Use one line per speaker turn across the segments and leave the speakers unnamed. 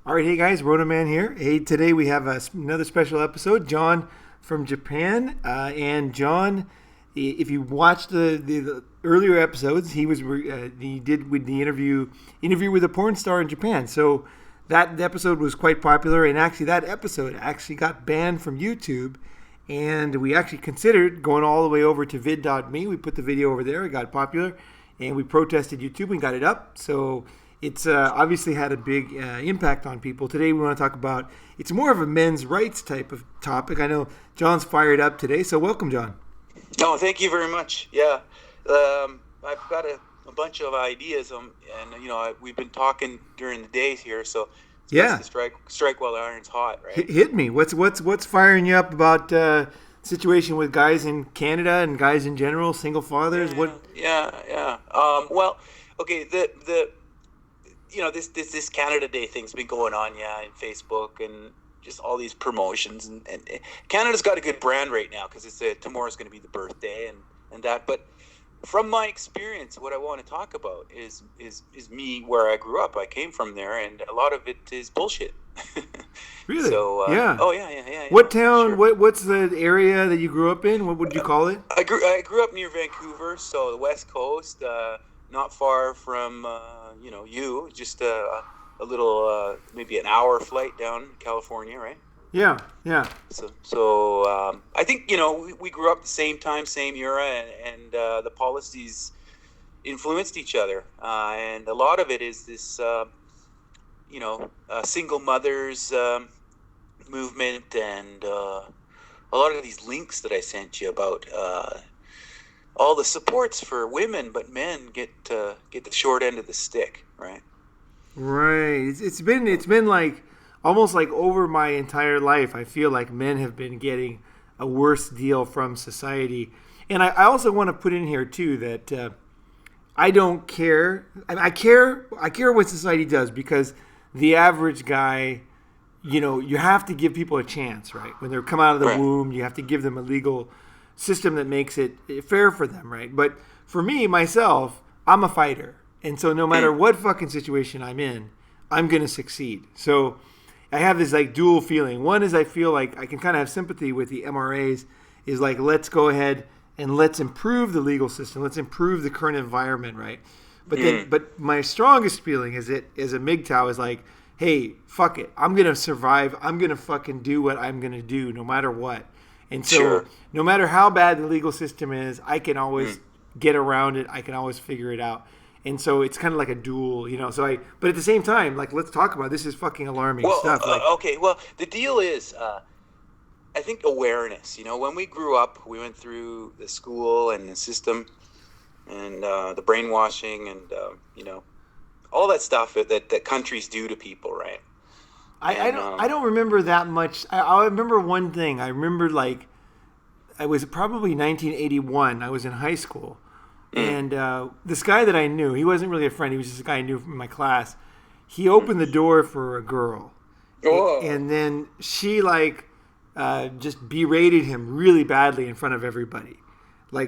All right, hey guys, Ronin Man here. Hey, today we have another special episode. John from Japan, and John, if you watched the earlier episodes, he did with the interview with a porn star in Japan. So that episode was quite popular, and actually that episode actually got banned from YouTube. And we actually considered going all the way over to vid.me. We put the video over there. It got popular, and we protested YouTube and got it up. So it's obviously had a big impact on people. Today we want to talk about, it's more of a men's rights type of topic. I know John's fired up today, so welcome, John.
Oh, thank you very much. Yeah, I've got a bunch of ideas, and we've been talking during the days here, so it's best to strike while the iron's hot, right?
Hit me. What's firing you up about situation with guys in Canada and guys in general, single fathers?
Yeah. Well, okay, this Canada Day thing's been going on, in Facebook and just all these promotions, and Canada's got a good brand right now because tomorrow's going to be the birthday and that. But from my experience, what I want to talk about is me where I grew up. I came from there, and a lot of it is bullshit.
Really?
So
yeah.
Oh yeah.
What town?
Sure.
What's the area that you grew up in? What would you call it?
I grew up near Vancouver, so the West Coast, not far from just a little maybe an hour flight down California, right?
Yeah.
So I think we grew up the same time, same era, and the policies influenced each other, and a lot of it is this single mothers movement, and a lot of these links that I sent you about all the supports for women, but men get the short end of the stick, right?
Right. It's been like almost like over my entire life. I feel like men have been getting a worse deal from society, and I also want to put in here too that I don't care. I care what society does, because the average guy, you have to give people a chance, right? When they come out of the womb, you have to give them a legal system that makes it fair for them, right? But for me, myself, I'm a fighter. And so no matter what fucking situation I'm in, I'm going to succeed. So I have this like dual feeling. One is I feel like I can kind of have sympathy with the MRAs, is like, let's go ahead and let's improve the legal system. Let's improve the current environment, right? But my strongest feeling is it as a MGTOW is like, hey, fuck it. I'm going to survive. I'm going to fucking do what I'm going to do no matter what. And so no matter how bad the legal system is, I can always get around it. I can always figure it out. And so it's kind of like a duel, but at the same time, like, let's talk about this is fucking alarming stuff.
Okay. Well, the deal is, I think awareness, when we grew up, we went through the school and the system and the brainwashing and, all that stuff that countries do to people, right?
I don't remember that much. I remember one thing. I remember it was probably 1981. I was in high school, and this guy that I knew, he wasn't really a friend. He was just a guy I knew from my class. He opened the door for a girl, and then she just berated him really badly in front of everybody,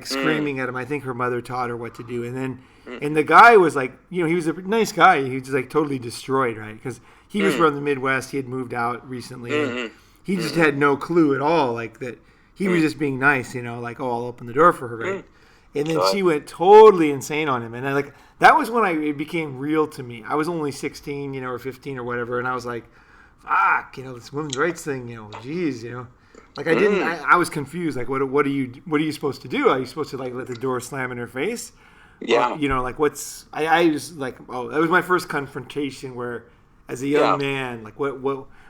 screaming at him. I think her mother taught her what to do, and then and the guy was he was a nice guy. He was just totally destroyed, right? Because he was from the Midwest. He had moved out recently. And he just had no clue at all, that he was just being nice, I'll open the door for her, right? And then she went totally insane on him. And that was when it became real to me. I was only 16, or 15 or whatever. And I was like, fuck, this women's rights thing, geez, I was confused. What are you supposed to do? Are you supposed to let the door slam in her face?
Yeah.
Or, I was that was my first confrontation where, as a young man,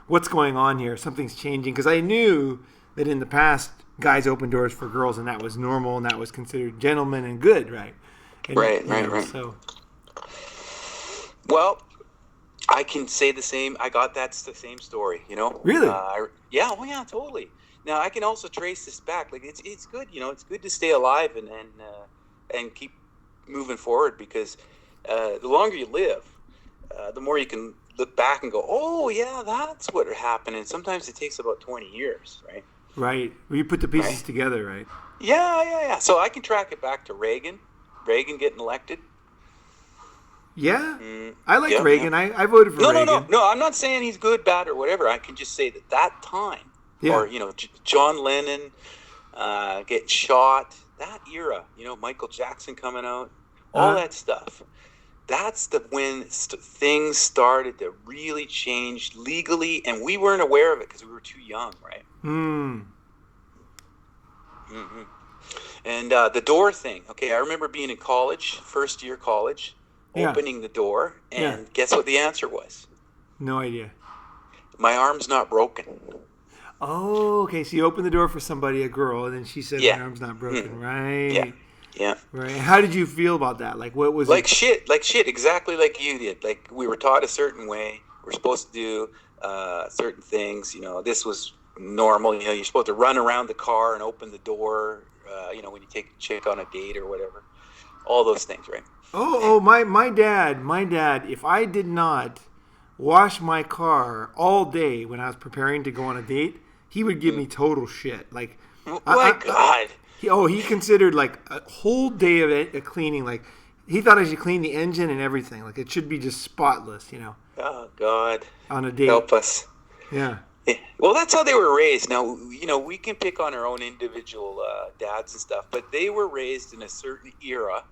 what's going on here? Something's changing. Because I knew that in the past, guys opened doors for girls, and that was normal, and that was considered gentleman and good, right? And,
right.
So,
well, I can say the same. That's the same story,
Really?
Yeah, totally. Now I can also trace this back. It's good, it's good to stay alive and keep moving forward, because the longer you live, the more you can look back and go, oh yeah, that's what happened. And sometimes it takes about 20 years, right?
Right. Well, you put the pieces together, right?
Yeah. So I can track it back to Reagan getting elected.
Yeah,
Mm,
I liked
yeah, yeah.
Reagan. I voted for
No, no, no,
Reagan.
no. I'm not saying he's good, bad, or whatever. I can just say that that time,
Yeah.
or John Lennon getting shot, that era, Michael Jackson coming out, all
Uh,
that stuff. That's when things started to really change legally, and we weren't aware of it because we were too young, right?
hmm.
Hmm. And the door thing. Okay, I remember being in college, first year college,
Yeah.
opening the door,
Yeah.
and guess what the answer was?
No idea.
My arm's not broken.
Oh, okay. So you opened the door for somebody, a girl, and then she said, "My
Yeah.
arm's not broken."
Hmm. Yeah.
Right.
Yeah.
Right. How did you feel about that? Like, what was it?
Like shit, exactly like you did. Like we were taught a certain way. We're supposed to do certain things. This was normal. You're supposed to run around the car and open the door. When you take a chick on a date or whatever. All those things, right?
My dad. If I did not wash my car all day when I was preparing to go on a date, he would give me total shit. Like,
My God.
he considered like a whole day of it, cleaning. Like, he thought I should clean the engine and everything. Like, it should be just spotless,
Oh God.
on a date.
Help us.
Yeah.
Yeah. Well, that's how they were raised. Now, we can pick on our own individual dads and stuff, but they were raised in a certain era,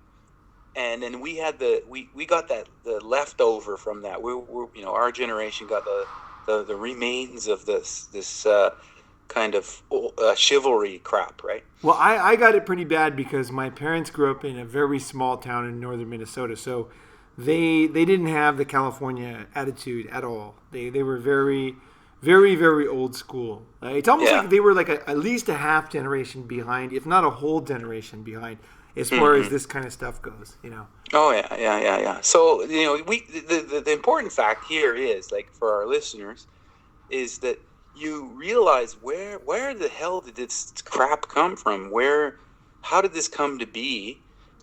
and then we had we got the leftover from that. Our generation got the remains of this kind of chivalry crap, right?
Well, I got it pretty bad because my parents grew up in a very small town in northern Minnesota, so they didn't have the California attitude at all. They were very, very, very old school. It's almost
Yeah.
like they were like at least a half generation behind, if not a whole generation behind, as far as this kind of stuff goes.
Oh yeah, yeah, yeah, yeah. So the important fact here is, like, for our listeners, is that you realize where the hell did this crap come from? How did this come to be?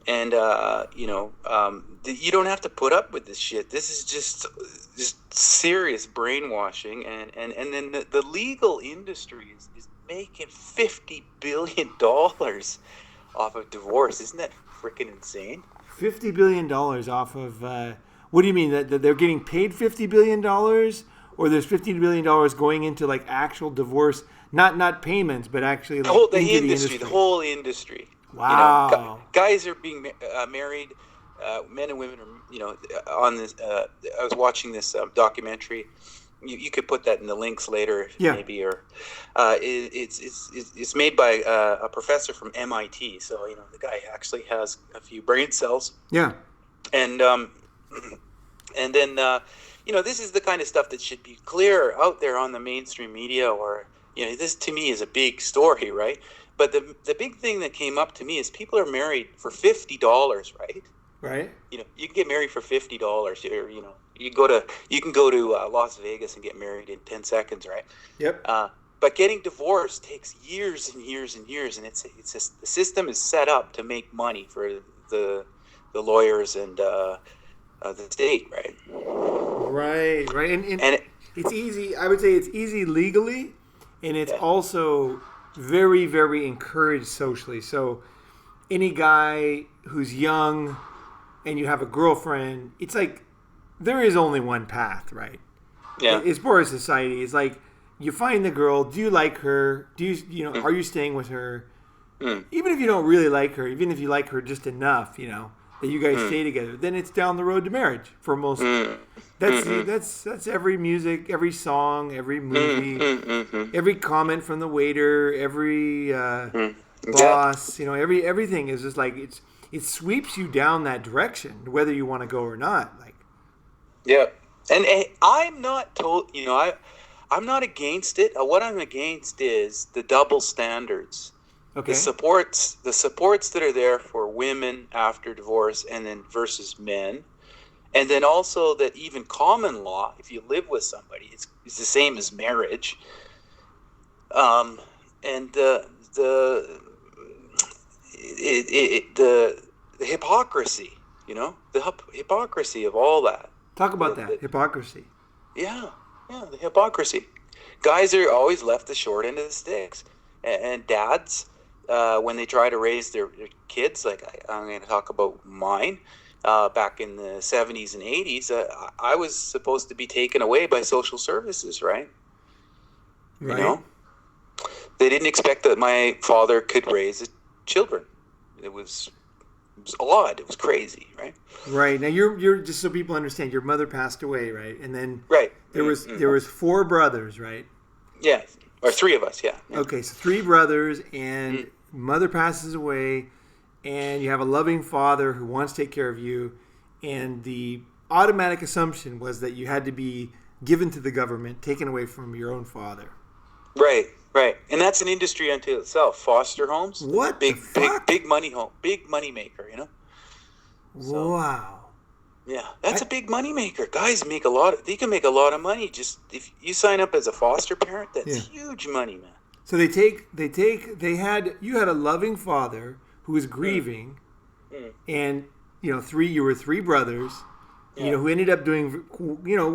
And you don't have to put up with this shit. This is just serious brainwashing, and then the legal industry is making $50 billion off of divorce. Isn't that freaking insane?
$50 billion off of what do you mean that they're getting paid $50 billion, or there's $50 billion going into like actual divorce, not payments, but actually like
The
into
industry, the whole industry.
Wow.
Guys are being married. Men and women are, on this. I was watching this documentary. You could put that in the links later,
Yeah.
maybe, or it's made by a professor from MIT. So the guy actually has a few brain cells,
Yeah.
and and then this is the kind of stuff that should be clear out there on the mainstream media, or this to me is a big story, right? But the big thing that came up to me is people are married for $50, right?
Right.
You can get married for $50. You can go to Las Vegas and get married in 10 seconds, right?
Yep.
But getting divorced takes years and years and years, and it's just, the system is set up to make money for the lawyers and the state, right?
Right. Right. And
And
it's easy. I would say it's easy legally, and it's
Yeah.
also very, very encouraged socially. So any guy who's young and you have a girlfriend, it's like there is only one path, right?
yeah,
As far as society, it's like you find the girl. Do you like her? Are you staying with her? Even if you don't really like her, even if you like her just enough, that you guys stay together, then it's down the road to marriage for most. That's every music, every song, every movie, every comment from the waiter, every boss. Everything is just like it sweeps you down that direction, whether you want to go or not. Like,
yeah. And I'm not told. I'm not against it. What I'm against is the double standards.
okay,
The supports that are there for women after divorce, and then versus men, and then also that even common law, if you live with somebody, it's the same as marriage. And the hypocrisy, the hypocrisy of all that.
talk about that hypocrisy.
Yeah, the hypocrisy. Guys are always left the short end of the sticks, and dads, when they try to raise their kids, like I'm going to talk about mine, back in the 70s and 80s, I was supposed to be taken away by social services, right?
Right.
You know, they didn't expect that my father could raise children. It was odd. It was crazy, right?
Right. Now you're just so people understand, your mother passed away, right? And then
Right.
there was 4 brothers, right?
Yeah, or 3 of us. Yeah.
Okay, so 3 brothers, and mother passes away, and you have a loving father who wants to take care of you, and the automatic assumption was that you had to be given to the government, taken away from your own father.
Right. Right. And that's an industry unto itself. Foster homes.
What
big,
the fuck?
big money home. Big money maker, you know? So,
wow.
Yeah. That's a big money maker. Guys make a lot. They can make a lot of money just if you sign up as a foster parent. That's huge money, man.
So you had a loving father who was grieving, and you were 3 brothers, who ended up doing,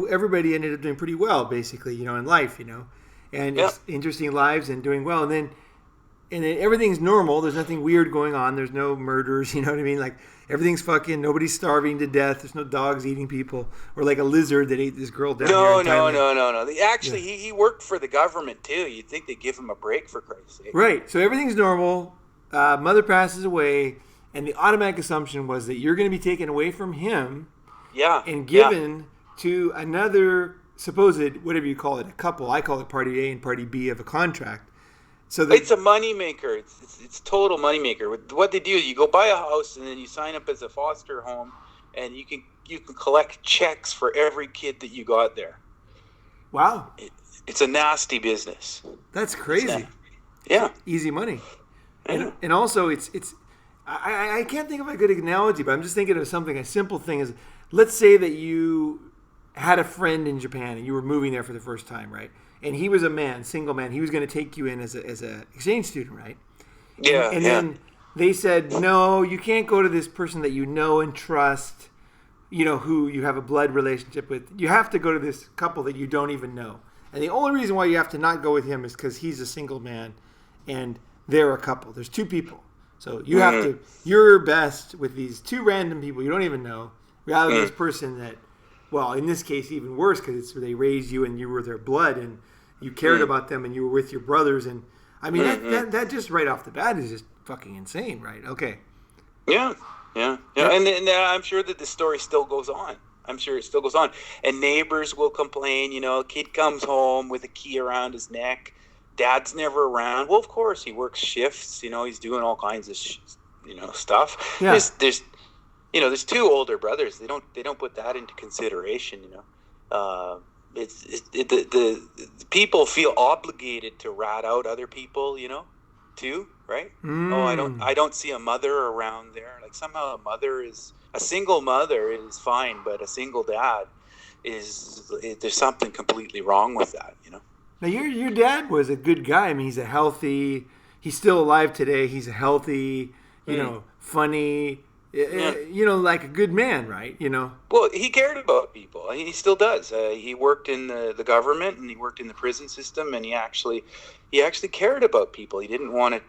everybody ended up doing pretty well, basically, in life, and interesting lives and doing well. And then everything's normal. There's nothing weird going on. There's no murders. You know what I mean? Like, everything's fucking. Nobody's starving to death. There's no dogs eating people, or like a lizard that ate this girl down here in Thailand.
No. Actually, he worked for the government too. You'd think they'd give him a break, for Christ's sake.
Right. So everything's normal. Mother passes away, and the automatic assumption was that you're going to be taken away from him, and given to another supposed, whatever you call it, a couple. I call it party A and party B of a contract. So
it's a moneymaker. It's total moneymaker. What they do is you go buy a house and then you sign up as a foster home, and you can collect checks for every kid that you got there.
Wow,
it's a nasty business.
That's crazy.
Yeah,
easy money. And also it's I can't think of a good analogy, but I'm just thinking of something. A simple thing is, let's say that you had a friend in Japan and you were moving there for the first time, right? And he was a man, single man. He was going to take you in as a exchange student, right?
Yeah.
And then they said, no, you can't go to this person that you know and trust, who you have a blood relationship with. You have to go to this couple that you don't even know. And the only reason why you have to not go with him is because he's a single man and they're a couple. There's 2 people. So you have to, you're best with these 2 random people you don't even know, rather than this person that, well, in this case, even worse, because they raised you and you were their blood and you cared about them and you were with your brothers. And I mean, that just right off the bat is just fucking insane, right? Okay.
Yeah. And I'm sure that the story still goes on. I'm sure it still goes on. And neighbors will complain, a kid comes home with a key around his neck. Dad's never around. Well, of course, he works shifts. He's doing all kinds of, stuff.
Yeah.
There's 2 older brothers. They don't put that into consideration. The people feel obligated to rat out other people. Too, right? Oh, I don't see a mother around there. Like, somehow a single mother is fine, but a single dad there's something completely wrong with that.
Now your dad was a good guy. I mean, he's still alive today. He's a healthy, funny. Like a good man, right?
Well, he cared about people. He still does. He worked in the government and he worked in the prison system, and he actually cared about people. He didn't want to.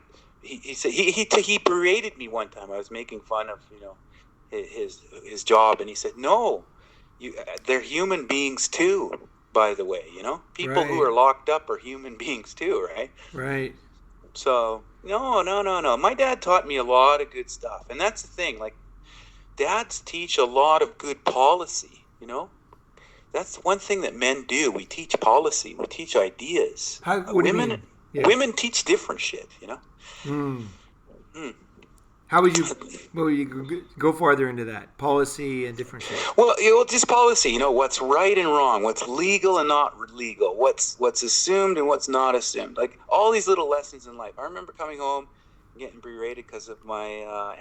He said he berated me one time. I was making fun of his job, and he said, "No, they're human beings too. By the way, people who are locked up are human beings too, right?"
Right.
So no. My dad taught me a lot of good stuff, and that's the thing. Like, dads teach a lot of good policy. That's one thing that men do. We teach policy. We teach ideas.
What do you mean? Yeah.
Women teach different shit.
How would you go farther into that? Policy and different shit.
Well, just policy. What's right and wrong, what's legal and not legal, what's assumed and what's not assumed. Like, all these little lessons in life. I remember coming home and getting berated because of my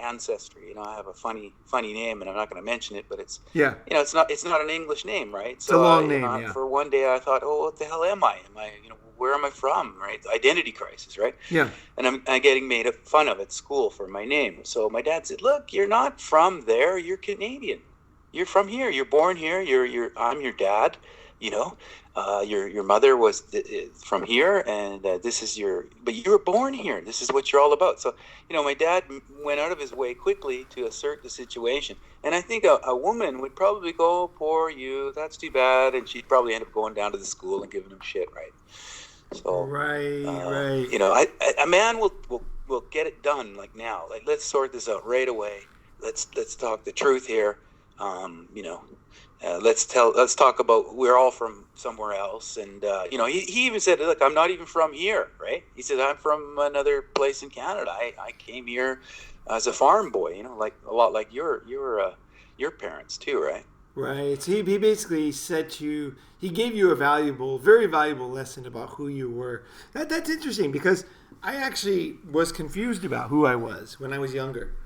ancestry. I have a funny name, and I'm not going to mention it, but it's it's not an English name, right? So
it's a long name. Yeah.
For one day, I thought, oh, what the hell am I? Where am I from? Right? Identity crisis, right?
Yeah.
And I'm getting made fun of at school for my name. So my dad said, "Look, you're not from there. You're Canadian." You're from here. You're born here. I'm your dad. You know, your mother was from here, and this is but you were born here. This is what you're all about. So, my dad went out of his way quickly to assert the situation. And I think a woman would probably go, "Oh, poor you. That's too bad," and she'd probably end up going down to the school and giving him shit, right? So,
Right.
a man will get it done like now. Like, let's sort this out right away. Let's talk the truth here. Let's talk about we're all from somewhere else. And he even said, "Look, I'm not even from here," right? He said, "I'm from another place in Canada. I came here as a farm boy, like a lot like your parents too, right?"
Right. So he basically he gave you a very valuable lesson about who you were. That's interesting because I actually was confused about who I was when I was younger.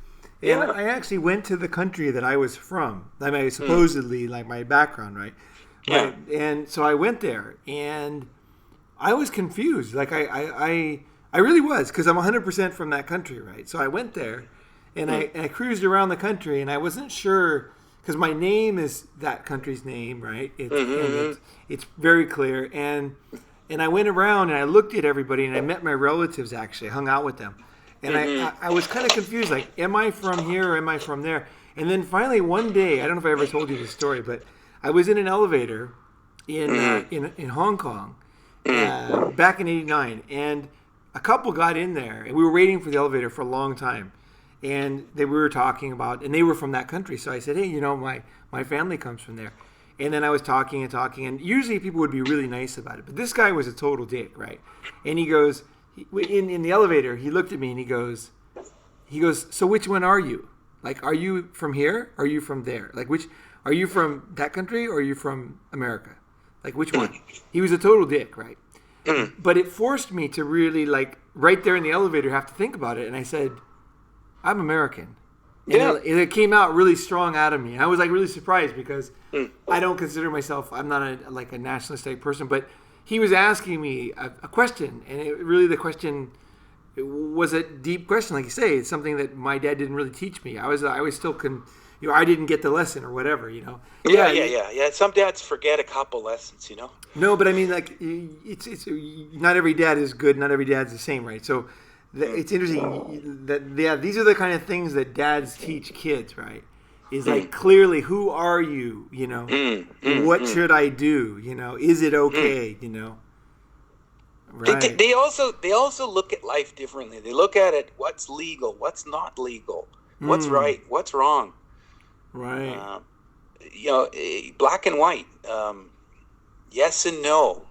And
Yeah.
I actually went to the country that I was from. I mean, supposedly, like my background, right?
Yeah.
Right. And so I went there, and I was confused. Like I really was, because I'm 100% from that country, right? So I went there, and I cruised around the country, and I wasn't sure, because my name is that country's name, right? It's very clear, and I went around and I looked at everybody, and I met my relatives. Actually, I hung out with them. And I was kind of confused, like, am I from here or am I from there? And then finally one day, I don't know if I ever told you this story, but I was in an elevator in Hong Kong back in '89, and a couple got in there, and we were waiting for the elevator for a long time, and we were talking about, and they were from that country, so I said, "Hey, my family comes from there." And then I was talking, and usually people would be really nice about it, but this guy was a total dick, right? And he goes, in the elevator, he looked at me and he goes, "So which one are you? Like, are you from here? Or are you from there? Like, are you from that country or are you from America? Like, which one?" He was a total dick, right? But it forced me to really, like, right there in the elevator, have to think about it. And I said, "I'm American." And it came out really strong out of me. And I was, like, really surprised because I don't consider myself, I'm not a nationalist type person, but he was asking me a question, and the question was a deep question, like you say. It's something that my dad didn't really teach me. I was still I didn't get the lesson or whatever,
Yeah. Some dads forget a couple lessons,
No, but I mean, like, it's not every dad is good. Not every dad's the same, right? So it's interesting that these are the kind of things that dads teach kids, right? Is like clearly, who are you? What should I do? Is it okay? Right.
They also look at life differently. They look at it, what's legal, what's not legal, what's right, what's wrong.
Right.
Black and white, yes and no,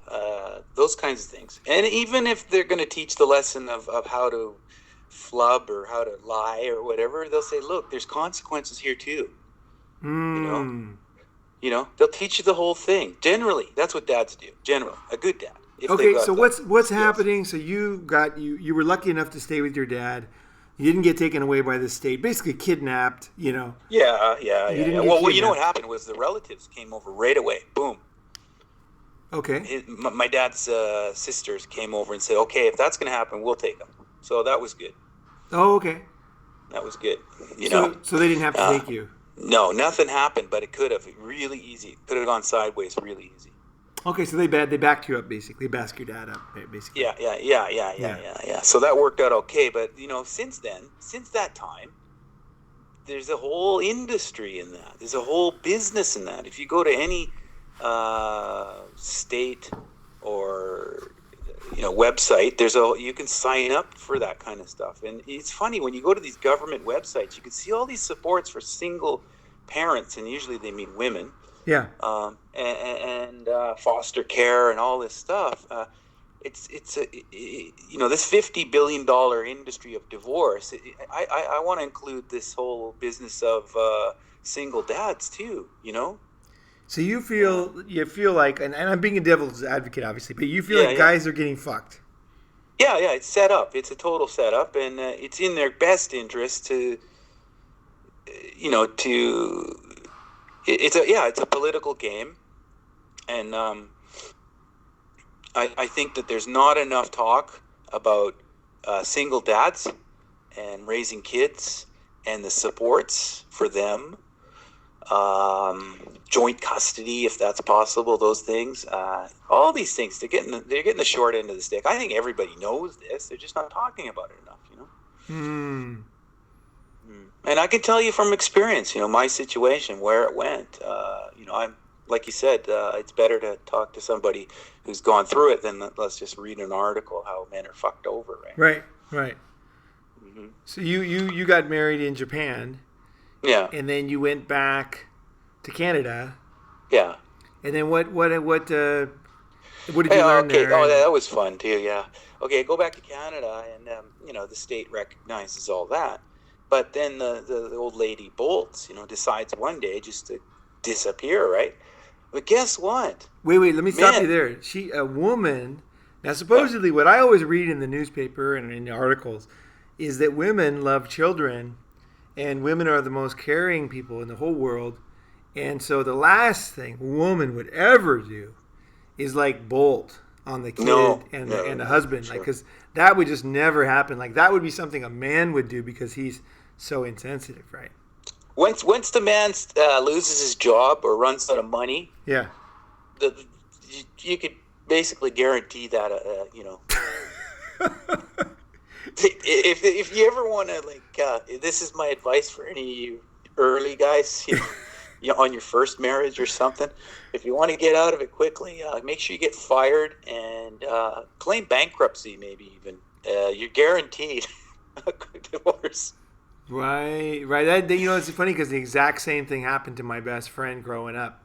those kinds of things. And even if they're going to teach the lesson of how to flub or how to lie or whatever, they'll say, "Look, there's consequences here too." They'll teach you the whole thing. Generally, that's what dads do. Generally, a good dad.
Okay, so what's happening? So you were lucky enough to stay with your dad. You didn't get taken away by the state, basically kidnapped.
Yeah.
Well,
What happened was the relatives came over right away. Boom.
Okay.
My dad's sisters came over and said, "Okay, if that's going to happen, we'll take him." So that was good.
Oh, okay.
That was good.
So they didn't have to take you.
No, nothing happened, but it could have. Really easy. Could have gone sideways really easy.
Okay, so they backed you up, basically. They backed your dad up, basically.
Yeah. So that worked out okay. But, since that time, there's a whole industry in that. There's a whole business in that. If you go to any state or, website, you can sign up for that kind of stuff. And it's funny, when you go to these government websites, you can see all these supports for single parents, and usually they mean women.
Yeah.
And foster care and all this stuff. It's this $50 billion industry of divorce. I want to include this whole business of single dads too.
So you feel like, and I'm being a devil's advocate, obviously, but you feel like guys are getting fucked.
Yeah. It's set up. It's a total setup, and it's in their best interest to. It's a political game, and I think that there's not enough talk about single dads and raising kids and the supports for them. joint custody if that's possible. Those things, all these things, they're getting the short end of the stick. I think everybody knows this. They're just not talking about it enough. And I can tell you from experience, my situation, where it went. I'm like you said, it's better to talk to somebody who's gone through it than let's just read an article how men are fucked over, right?
Right. Mm-hmm. So you got married in Japan.
Yeah.
And then you went back to Canada.
Yeah.
And then what did you learn there?
Oh, that was fun too. Yeah. Okay, go back to Canada, and the state recognizes all that, but then the old lady bolts. Decides one day just to disappear, right? But guess what?
Wait, let me stop you there. A woman. Now, supposedly, what I always read in the newspaper and in the articles is that women love children, and women are the most caring people in the whole world. And so the last thing a woman would ever do is like bolt on the kid and the husband,
sure.
like, because that would just never happen. Like, that would be something a man would do because he's so insensitive, right?
Once the man loses his job or runs out of money,
yeah,
you could basically guarantee that if you ever want to this is my advice for any of you early guys, on your first marriage or something. If you want to get out of it quickly, make sure you get fired and claim bankruptcy. Maybe even you're guaranteed a good divorce.
Right. That, it's funny because the exact same thing happened to my best friend growing up.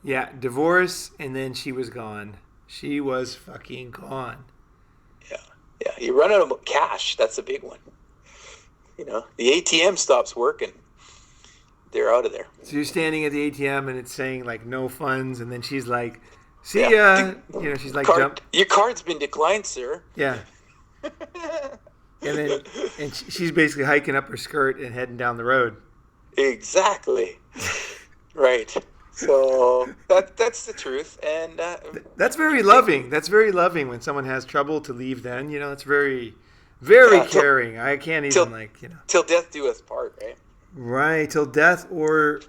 Yeah, divorce, and then she was gone. She was fucking gone.
Yeah. You run out of cash. That's a big one. The ATM stops working. They're out of there.
So you're standing at the ATM and it's saying like no funds, and then she's like, "See ya." She's like, "Jump."
Your card's been declined, sir.
Yeah. And she's basically hiking up her skirt and heading down the road.
Exactly. Right. So that's the truth, and
that's very loving. That's very loving when someone has trouble to leave. Then it's very, very caring. I can't even
till death do us part, right?
Right, till death or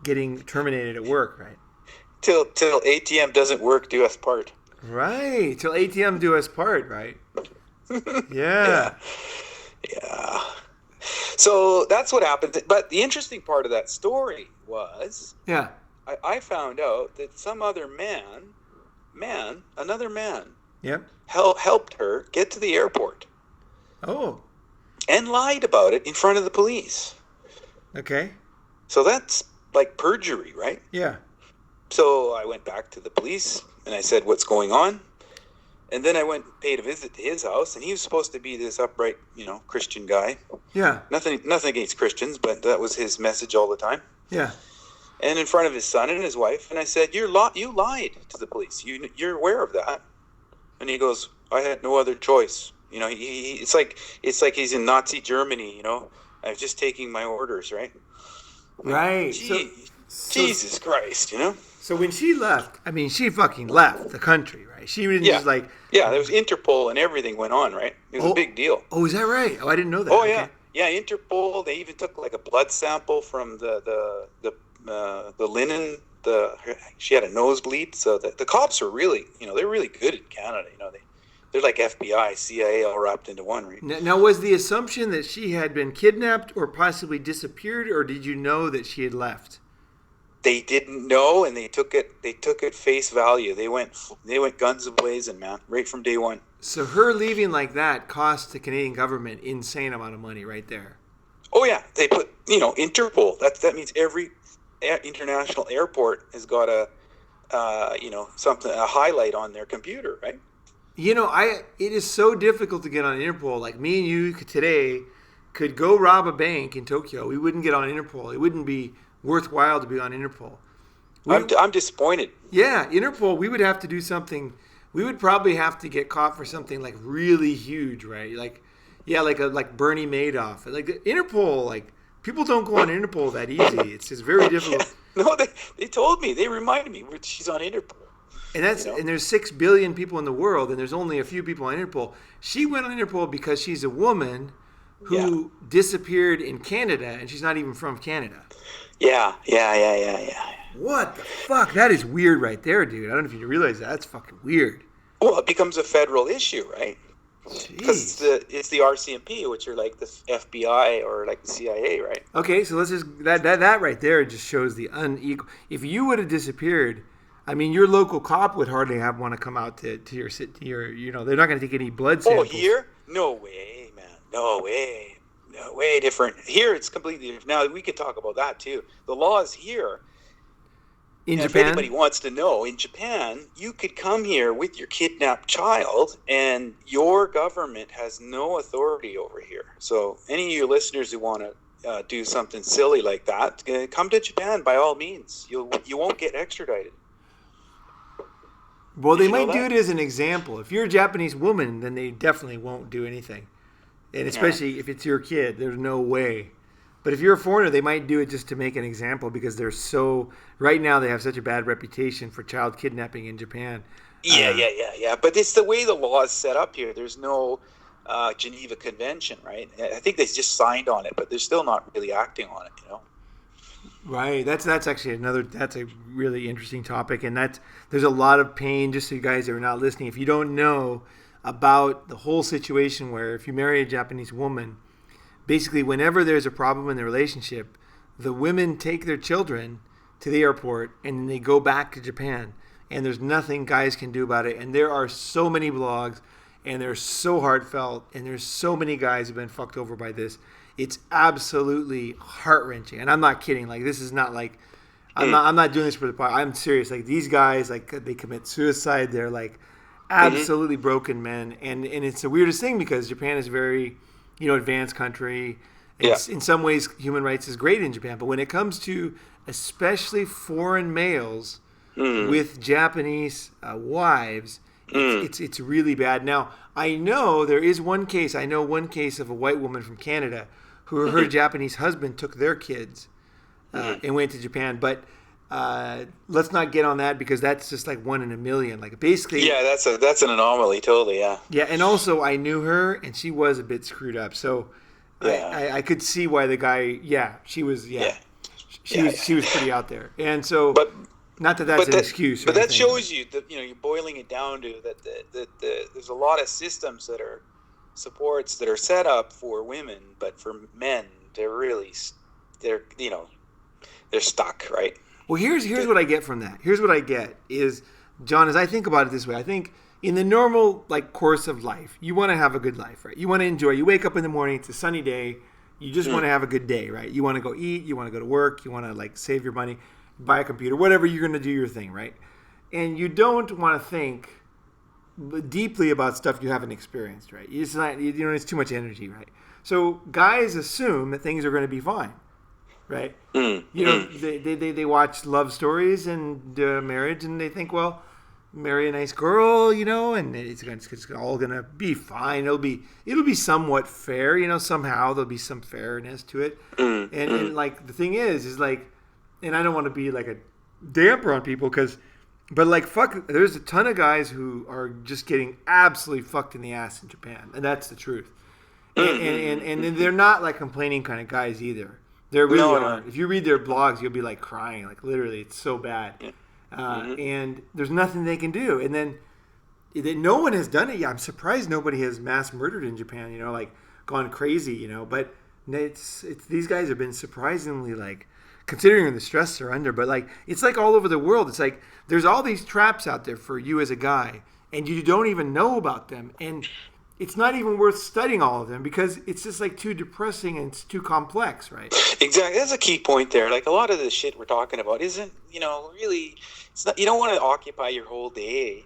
getting terminated at work, right?
Till ATM doesn't work, do us part.
Right, till ATM do us part, right? Yeah.
So that's what happened. But the interesting part of that story was, I found out that some other another man, helped her get to the airport.
Oh.
And lied about it in front of the police.
Okay.
So that's like perjury, right?
Yeah.
So I went back to the police and I said, "What's going on?" And then I went and paid a visit to his house, and he was supposed to be this upright, Christian guy.
Yeah.
Nothing against Christians, but that was his message all the time.
Yeah.
And in front of his son and his wife, and I said, "You lied to the police. You're aware of that." And he goes, "I had no other choice." It's like he's in Nazi Germany. I was just taking my orders, right?
Right.
Jesus Christ,
So when she left, she fucking left the country, right? She didn't just like...
Yeah, there was Interpol and everything went on, right? It was a big deal.
Oh, is that right? Oh, I didn't know that.
Oh, okay. Yeah. Yeah, Interpol, they even took like a blood sample from the linen. She had a nosebleed. So the cops are really, they're really good in Canada. They're like FBI, CIA all wrapped into one, right?
Now, was the assumption that she had been kidnapped or possibly disappeared, or did you know that she had left?
They didn't know, and they took it face value. They went guns a-blazing, man, right from day one.
So her leaving like that cost the Canadian government insane amount of money right there.
Oh yeah, they put Interpol. That means every international airport has got a highlight on their computer, right?
It is so difficult to get on Interpol. Like me and you today could go rob a bank in Tokyo. We wouldn't get on Interpol. It wouldn't be worthwhile to be on Interpol.
I'm disappointed.
Yeah, Interpol, we would have to do something. We would probably have to get caught for something like really huge, right? Like Bernie Madoff. Like Interpol, like people don't go on Interpol that easy. It's just very difficult.
Yeah. No, they told me. They reminded me she's on Interpol.
And and there's 6 billion people in the world, and there's only a few people on Interpol. She went on Interpol because she's a woman who disappeared in Canada, and she's not even from Canada.
Yeah.
What the fuck? That is weird right there, dude. I don't know if you realize that. That's fucking weird.
Well, it becomes a federal issue, right? Because
Jeez.
it's the RCMP, which are like the FBI or like the CIA, right?
Okay, so let's just that right there just shows the unequal. If you would have disappeared, I mean, your local cop would hardly want to come out to your they're not going to take any blood samples.
Oh, here? No way, man. No way. No way different. Here, it's completely different. Now, we could talk about that, too. The laws here,
In
if
Japan?
anybody wants to know, in Japan, you could come here with your kidnapped child, and your government has no authority over here. So any of you listeners who want to do something silly like that, come to Japan by all means. You won't get extradited.
Well, they might do it as an example. If you're a Japanese woman, then they definitely won't do anything. And especially if it's your kid, there's no way. But if you're a foreigner, they might do it just to make an example because they're so... Right now, they have such a bad reputation for child kidnapping in Japan.
Yeah. But it's the way the law is set up here. There's no Geneva Convention, right? I think they just signed on it, but they're still not really acting on it, you know?
Right. That's actually that's a really interesting topic. And there's a lot of pain, just so you guys that are not listening. If you don't know about the whole situation where if you marry a Japanese woman, basically whenever there's a problem in the relationship, the women take their children to the airport and then they go back to Japan. And there's nothing guys can do about it. And there are so many blogs and they're so heartfelt and there's so many guys who've been fucked over by this. It's absolutely heart-wrenching. And I'm not kidding. Like, this is not like, I'm not doing this for the part. I'm serious. Like, these guys, like, they commit suicide. They're like absolutely broken men. And it's the weirdest thing because Japan is a very, advanced country. It's, in some ways, human rights is great in Japan. But when it comes to especially foreign males with Japanese wives, it's really bad. Now, I know there is one case. I know one case of a white woman from Canada who her Japanese husband took their kids and went to Japan. But let's not get on that because that's just like 1 in a million. Like basically,
yeah, that's an anomaly, totally. Yeah.
Yeah, and also I knew her, and she was a bit screwed up. So I could see why the guy. Yeah, she was. Yeah, she was pretty out there, and so. But, not that that's an excuse.
But that shows you that you're boiling it down to that there's a lot of systems that are supports that are set up for women, but for men they're stuck, right?
Well, here's what I get from that. Here's what I get is, John, as I think about it this way, I think in the normal course of life, you want to have a good life, right? You want to enjoy. You wake up in the morning, it's a sunny day, you just want to have a good day, right? You want to go eat, you want to go to work, you want to save your money, buy a computer, whatever, you're going to do your thing, right? And you don't want to think deeply about stuff you haven't experienced, right? It's not, it's too much energy, right? So guys assume that things are going to be fine, right? They watch love stories and marriage, and they think, well, marry a nice girl, and it's all going to be fine. It'll be somewhat fair, somehow there'll be some fairness to it. And the thing is and I don't want to be like a damper on people but fuck, there's a ton of guys who are just getting absolutely fucked in the ass in Japan, and that's the truth. And they're not complaining kind of guys either. They're really aren't. If you read their blogs, you'll be crying, literally, it's so bad. And there's nothing they can do. And then no one has done it yet. I'm surprised nobody has mass murdered in Japan. Gone crazy. But it's these guys have been surprisingly considering the stress they're under, but it's all over the world. It's there's all these traps out there for you as a guy, and you don't even know about them, and it's not even worth studying all of them because it's just too depressing and it's too complex, right?
Exactly. That's a key point there. A lot of the shit we're talking about isn't, really. It's not. You don't want to occupy your whole day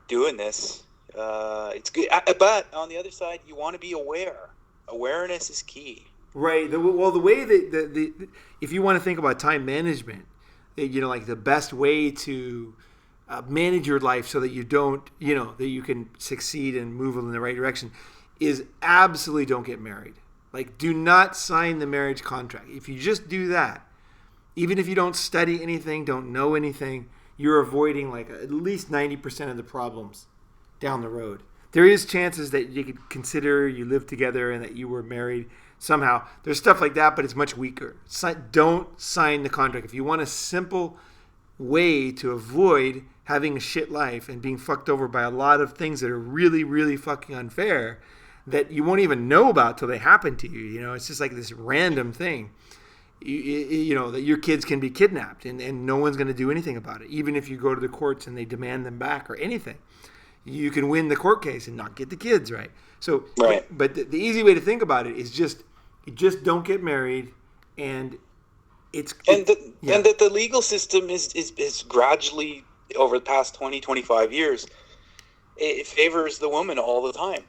doing this. It's good, but on the other side, you want to be aware. Awareness is key.
Right. The way that if you want to think about time management, the best way to manage your life so that you don't, that you can succeed and move in the right direction is absolutely don't get married. Do not sign the marriage contract. If you just do that, even if you don't study anything, don't know anything, you're avoiding at least 90% of the problems down the road. there is chances that you could consider you live together and that you were married somehow. There's stuff like that, but it's much weaker. Don't sign the contract. If you want a simple way to avoid having a shit life and being fucked over by a lot of things that are really, really fucking unfair that you won't even know about till they happen to you. You know, it's just like this random thing. You know, that your kids can be kidnapped and no one's going to do anything about it. Even if you go to the courts and they demand them back or anything, you can win the court case and not get the kids, right? So,
right.
But the easy way to think about it is just don't get married, and
the legal system is gradually, over the past 20, 25 years, it favors the woman all the time.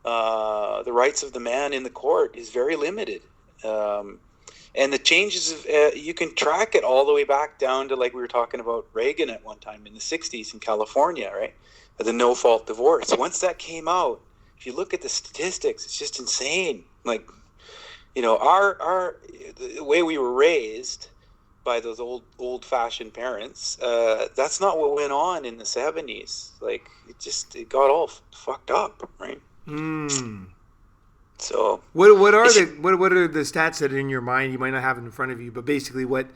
The rights of the man in the court is very limited. And the changes, you can track it all the way back down to, like we were talking about Reagan at one time in the 60s in California, right? The no-fault divorce. Once that came out, if you look at the statistics, it's just insane. Like, you know, the way we were raised by those old-fashioned parents, that's not what went on in the 70s. Like, it got all fucked up, right? So
what are the stats that are in your mind? You might not have it in front of you, but basically, what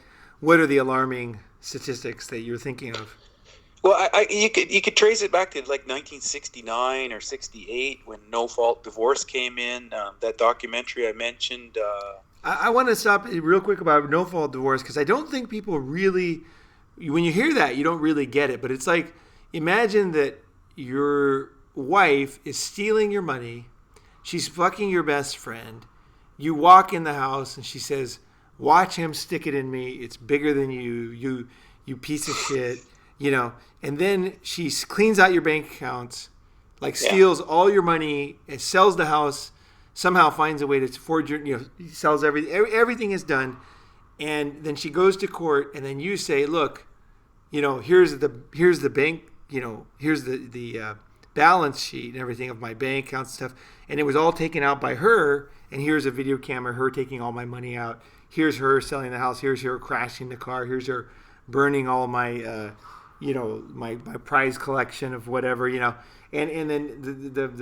are the alarming statistics that you're thinking of?
Well, you could trace it back to like 1969 or 68 when no fault divorce came in. That documentary I mentioned.
I want to stop real quick about no fault divorce because I don't think people really, when you hear that, you don't really get it. But it's like, imagine that your wife is stealing your money. She's fucking your best friend. You walk in the house and she says, "Watch him stick it in me. It's bigger than you. You piece of shit." You know, and then she cleans out your bank accounts, like steals all your money, sells the house, somehow finds a way to forge your, you know, sells everything. Everything is done, and then she goes to court, and then you say, "Look, you know, here's the bank, you know, here's the balance sheet and everything of my bank accounts and stuff, and it was all taken out by her, and here's a video camera, her taking all my money out. Here's her selling the house. Here's her crashing the car. Here's her burning all my." You know, my prize collection of whatever, you know, and then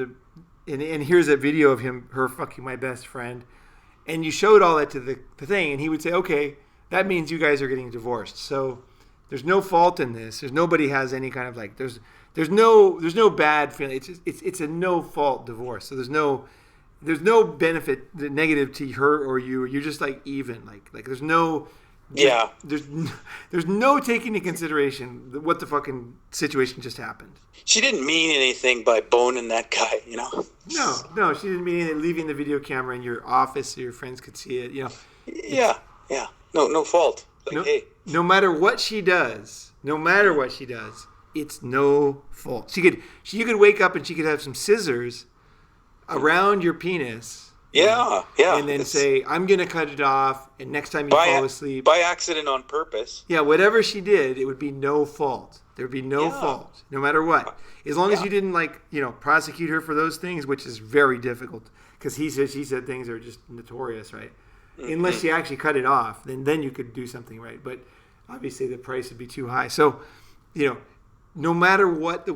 and here's a video of her fucking my best friend, and you showed all that to the thing, and he would say, okay, that means you guys are getting divorced. So there's no fault in this. Nobody has any kind of like there's no bad feeling. It's a no fault divorce. So there's no benefit negative to her or you. You're just like even like there's no.
Yeah.
There's no taking into consideration what the fucking situation just happened.
She didn't mean anything by boning that guy, you know?
No, she didn't mean anything. Leaving the video camera in your office so your friends could see it, you know?
Yeah. No fault. Like, hey.
No matter what she does, it's no fault. You could wake up and she could have some scissors around your penis.
Yeah.
And then say, I'm going to cut it off, and next time you fall asleep.
By accident on purpose.
Yeah, whatever she did, it would be no fault. There would be no fault, no matter what. As long as you didn't, like, you know, prosecute her for those things, which is very difficult, because she said things are just notorious, right? Mm-hmm. Unless she actually cut it off, then you could do something right. But obviously the price would be too high. So, you know, no matter what,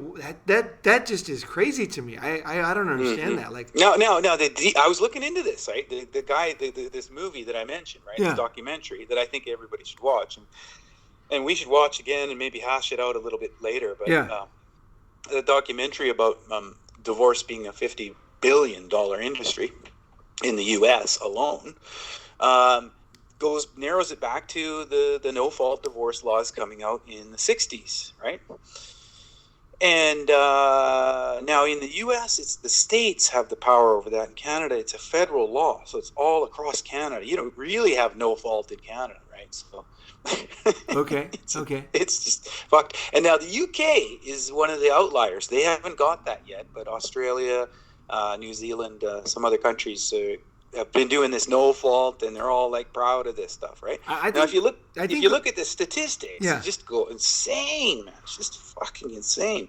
that just is crazy to me. I don't understand that. Like
no. I was looking into this, right? The guy, this movie that I mentioned, right? This documentary that I think everybody should watch, and we should watch again and maybe hash it out a little bit later. But the documentary about divorce being a $50 billion industry in the U.S. alone. Narrows it back to the no-fault divorce laws coming out in the 60s, right? And now in the U.S., it's the states have the power over that. In Canada, it's a federal law, so it's all across Canada. You don't really have no fault in Canada, right? So
okay.
It's just fucked. And now the UK is one of the outliers. They haven't got that yet, but Australia, New Zealand, some other countries have been doing this no fault, and they're all like proud of this stuff, right? Now, if you look at the statistics, you just go insane, man. It's just fucking insane.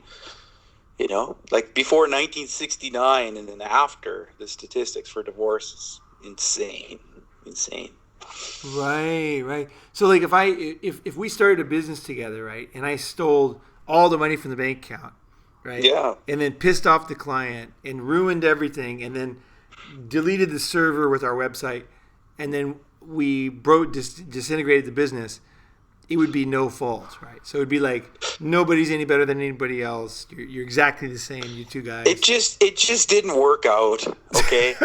You know, like before 1969 and then after, the statistics for divorce is insane.
Right. So like if we started a business together, right, and I stole all the money from the bank account, right?
Yeah.
And then pissed off the client and ruined everything, and then deleted the server with our website, and then we disintegrated the business, it would be no fault, right? So it'd be like nobody's any better than anybody else. You're exactly the same, you two guys.
It just didn't work out. Okay.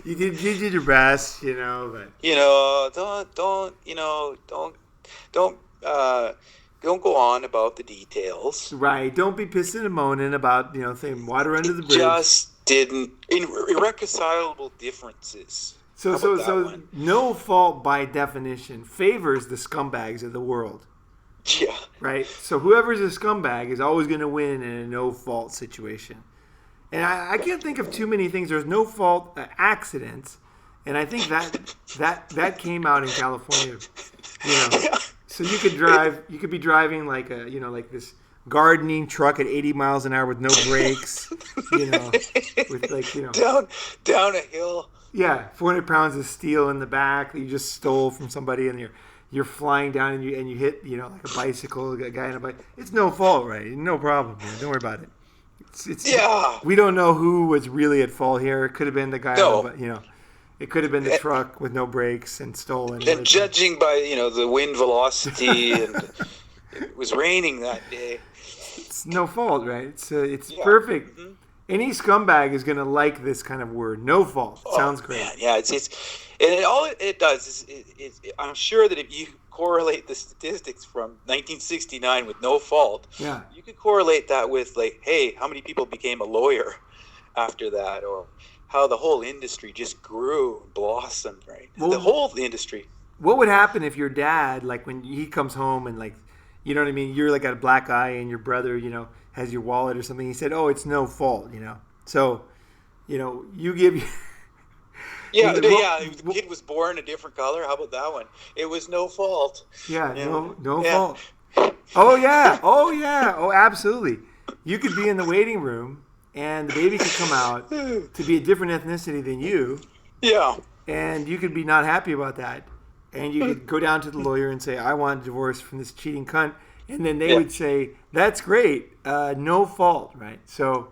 You did your best, but
don't go on about the details.
right. Don't be pissing and moaning about saying water under the bridge.
Just didn't irreconcilable differences.
So no fault by definition favors the scumbags of the world.
Yeah.
Right? So whoever's a scumbag is always going to win in a no fault situation. And I can't think of too many things. There's no fault accidents, and I think that came out in California. So you could be driving like like this gardening truck at 80 miles an hour with no brakes, with
down a hill.
Yeah, 400 pounds of steel in the back that you just stole from somebody, and you're flying down and you hit like a bicycle, a guy on a bike. It's no fault, right? No problem. Man. Don't worry about it.
Yeah.
We don't know who was really at fault here. It could have been the guy.
No.
It could have been the truck with no brakes and stolen.
And judging by the wind velocity, and it was raining that day.
It's no fault, right? It's
Yeah.
perfect.
Mm-hmm.
Any scumbag is going to like this kind of word. No fault. Sounds great.
Man. Yeah, and all it does is I'm sure that if you correlate the statistics from 1969 with no fault,
Yeah.
you could correlate that with hey, how many people became a lawyer after that, or how the whole industry just grew and blossomed, right?
Well,
the whole industry.
What would happen if your dad, like when he comes home and you know what I mean? You're like got a black eye and your brother, has your wallet or something. He said, "Oh, it's no fault," So, you give.
Yeah, if the kid was born a different color, how about that one? It was no fault.
Yeah, no fault. Oh yeah, oh absolutely. You could be in the waiting room and the baby could come out to be a different ethnicity than you.
Yeah.
And you could be not happy about that. And you could go down to the lawyer and say, "I want a divorce from this cheating cunt." And then they would say, "That's great, no fault," right? So.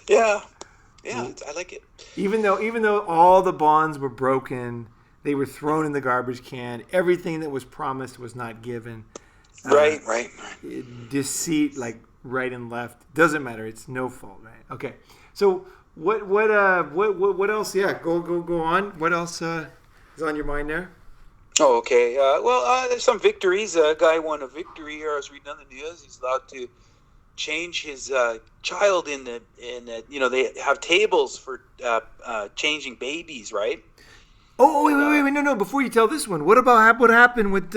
Yeah, I like it.
Even though all the bonds were broken, they were thrown in the garbage can. Everything that was promised was not given.
Right.
Deceit, like right and left, doesn't matter. It's no fault, right? Okay. So what else? Yeah, go on. What else is on your mind there?
Oh, okay. There's some victories. A guy won a victory here. I was reading on the news. He's allowed to change his child in the they have tables for changing babies, right?
Oh, wait, no. Before you tell this one, what happened with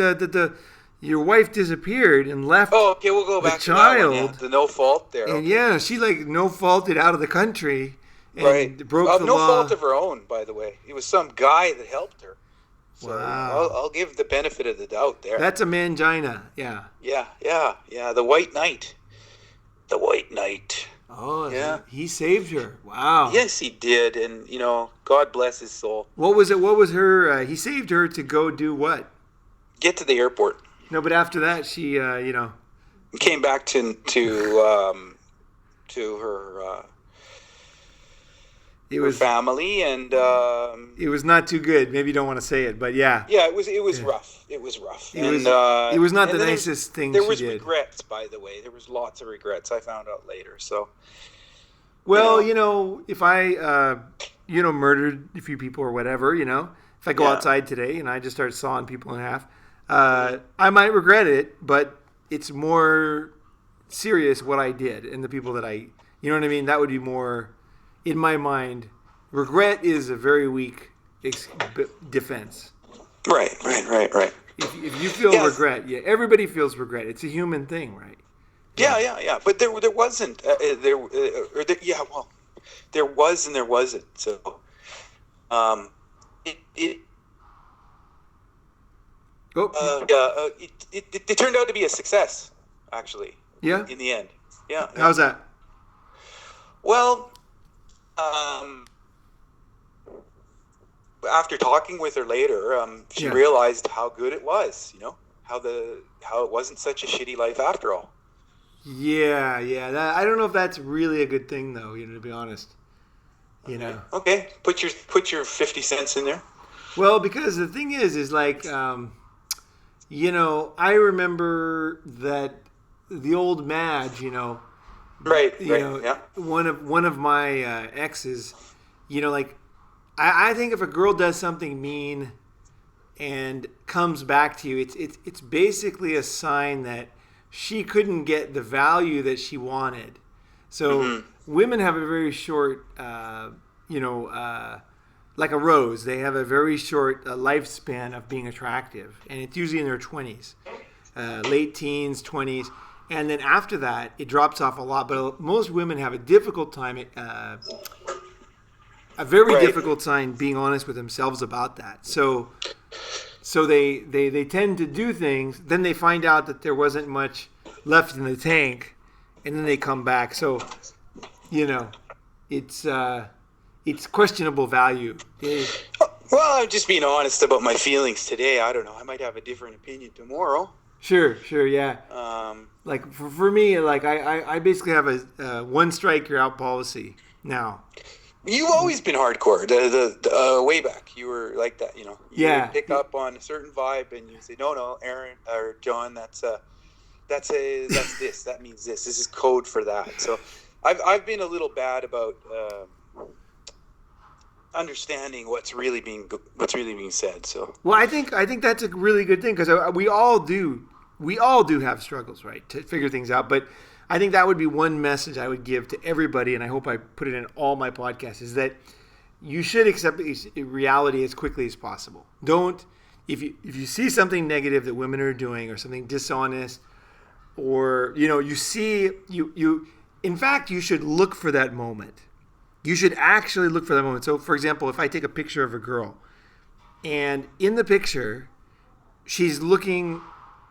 your wife disappeared and left?
Oh, okay, we'll go back to that one, yeah. The no fault there.
And yeah, she no faulted out of the country and
right.
broke the
no
law.
No fault of her own, by the way. It was some guy that helped her. So
wow.
I'll give the benefit of the doubt there.
That's a mangina, yeah.
Yeah. The White Knight. The White Knight.
Oh, yeah. He saved her. Wow.
Yes, he did, and God bless his soul.
What was it? What was her? He saved her to go do what?
Get to the airport.
No, but after that, she,
came back to her.
It was
family, and
it was not too good. Maybe you don't want to say it, but yeah.
Yeah, it was rough. It was rough.
It was not the nicest thing she did.
There was regrets, by the way. There was lots of regrets. I found out later. So.
Well, if I, murdered a few people or whatever, if I go outside today and I just start sawing people in half, I might regret it, but it's more serious what I did and the people that you know what I mean? That would be more. In my mind, regret is a very weak defense.
Right.
If you feel regret, everybody feels regret. It's a human thing, right?
Yeah. But there wasn't. There was and there wasn't. So, it turned out to be a success, actually.
Yeah.
In the end. Yeah.
How's that?
Well. After talking with her later, she realized how good it was, how it wasn't such a shitty life after all.
Yeah, yeah. I don't know if that's really a good thing, though. To be honest,
Okay. Put your 50 cents in there.
Well, because the thing is like, I remember that the old Madge,
Right. Yeah.
one of my exes, like, I think if a girl does something mean and comes back to you, it's basically a sign that she couldn't get the value that she wanted. So women have a very short, like a rose, they have a very short lifespan of being attractive, and it's usually in their 20s, late teens, 20s, and then after that it drops off a lot. But most women have a difficult time, a very difficult time being honest with themselves about that. So they tend to do things, then they find out that there wasn't much left in the tank, and then they come back. So it's questionable value.
Well, I'm just being honest about my feelings today. I don't know. I might have a different opinion tomorrow.
Sure, yeah. Like for me, like I basically have a one strike you're out policy now.
You've always been hardcore. The way back, you were like that. You would pick up on a certain vibe, and you say, "No, Aaron or John, that's this. That means this. This is code for that." So, I've been a little bad about understanding what's really being said. So,
well, I think that's a really good thing, because we all do have struggles, right, to figure things out. But I think that would be one message I would give to everybody, and I hope I put it in all my podcasts, is that you should accept reality as quickly as possible. Don't, if you see something negative that women are doing, or something dishonest, or you see in fact, you should look for that moment. You should actually look for that moment. So, for example, if I take a picture of a girl, and in the picture she's looking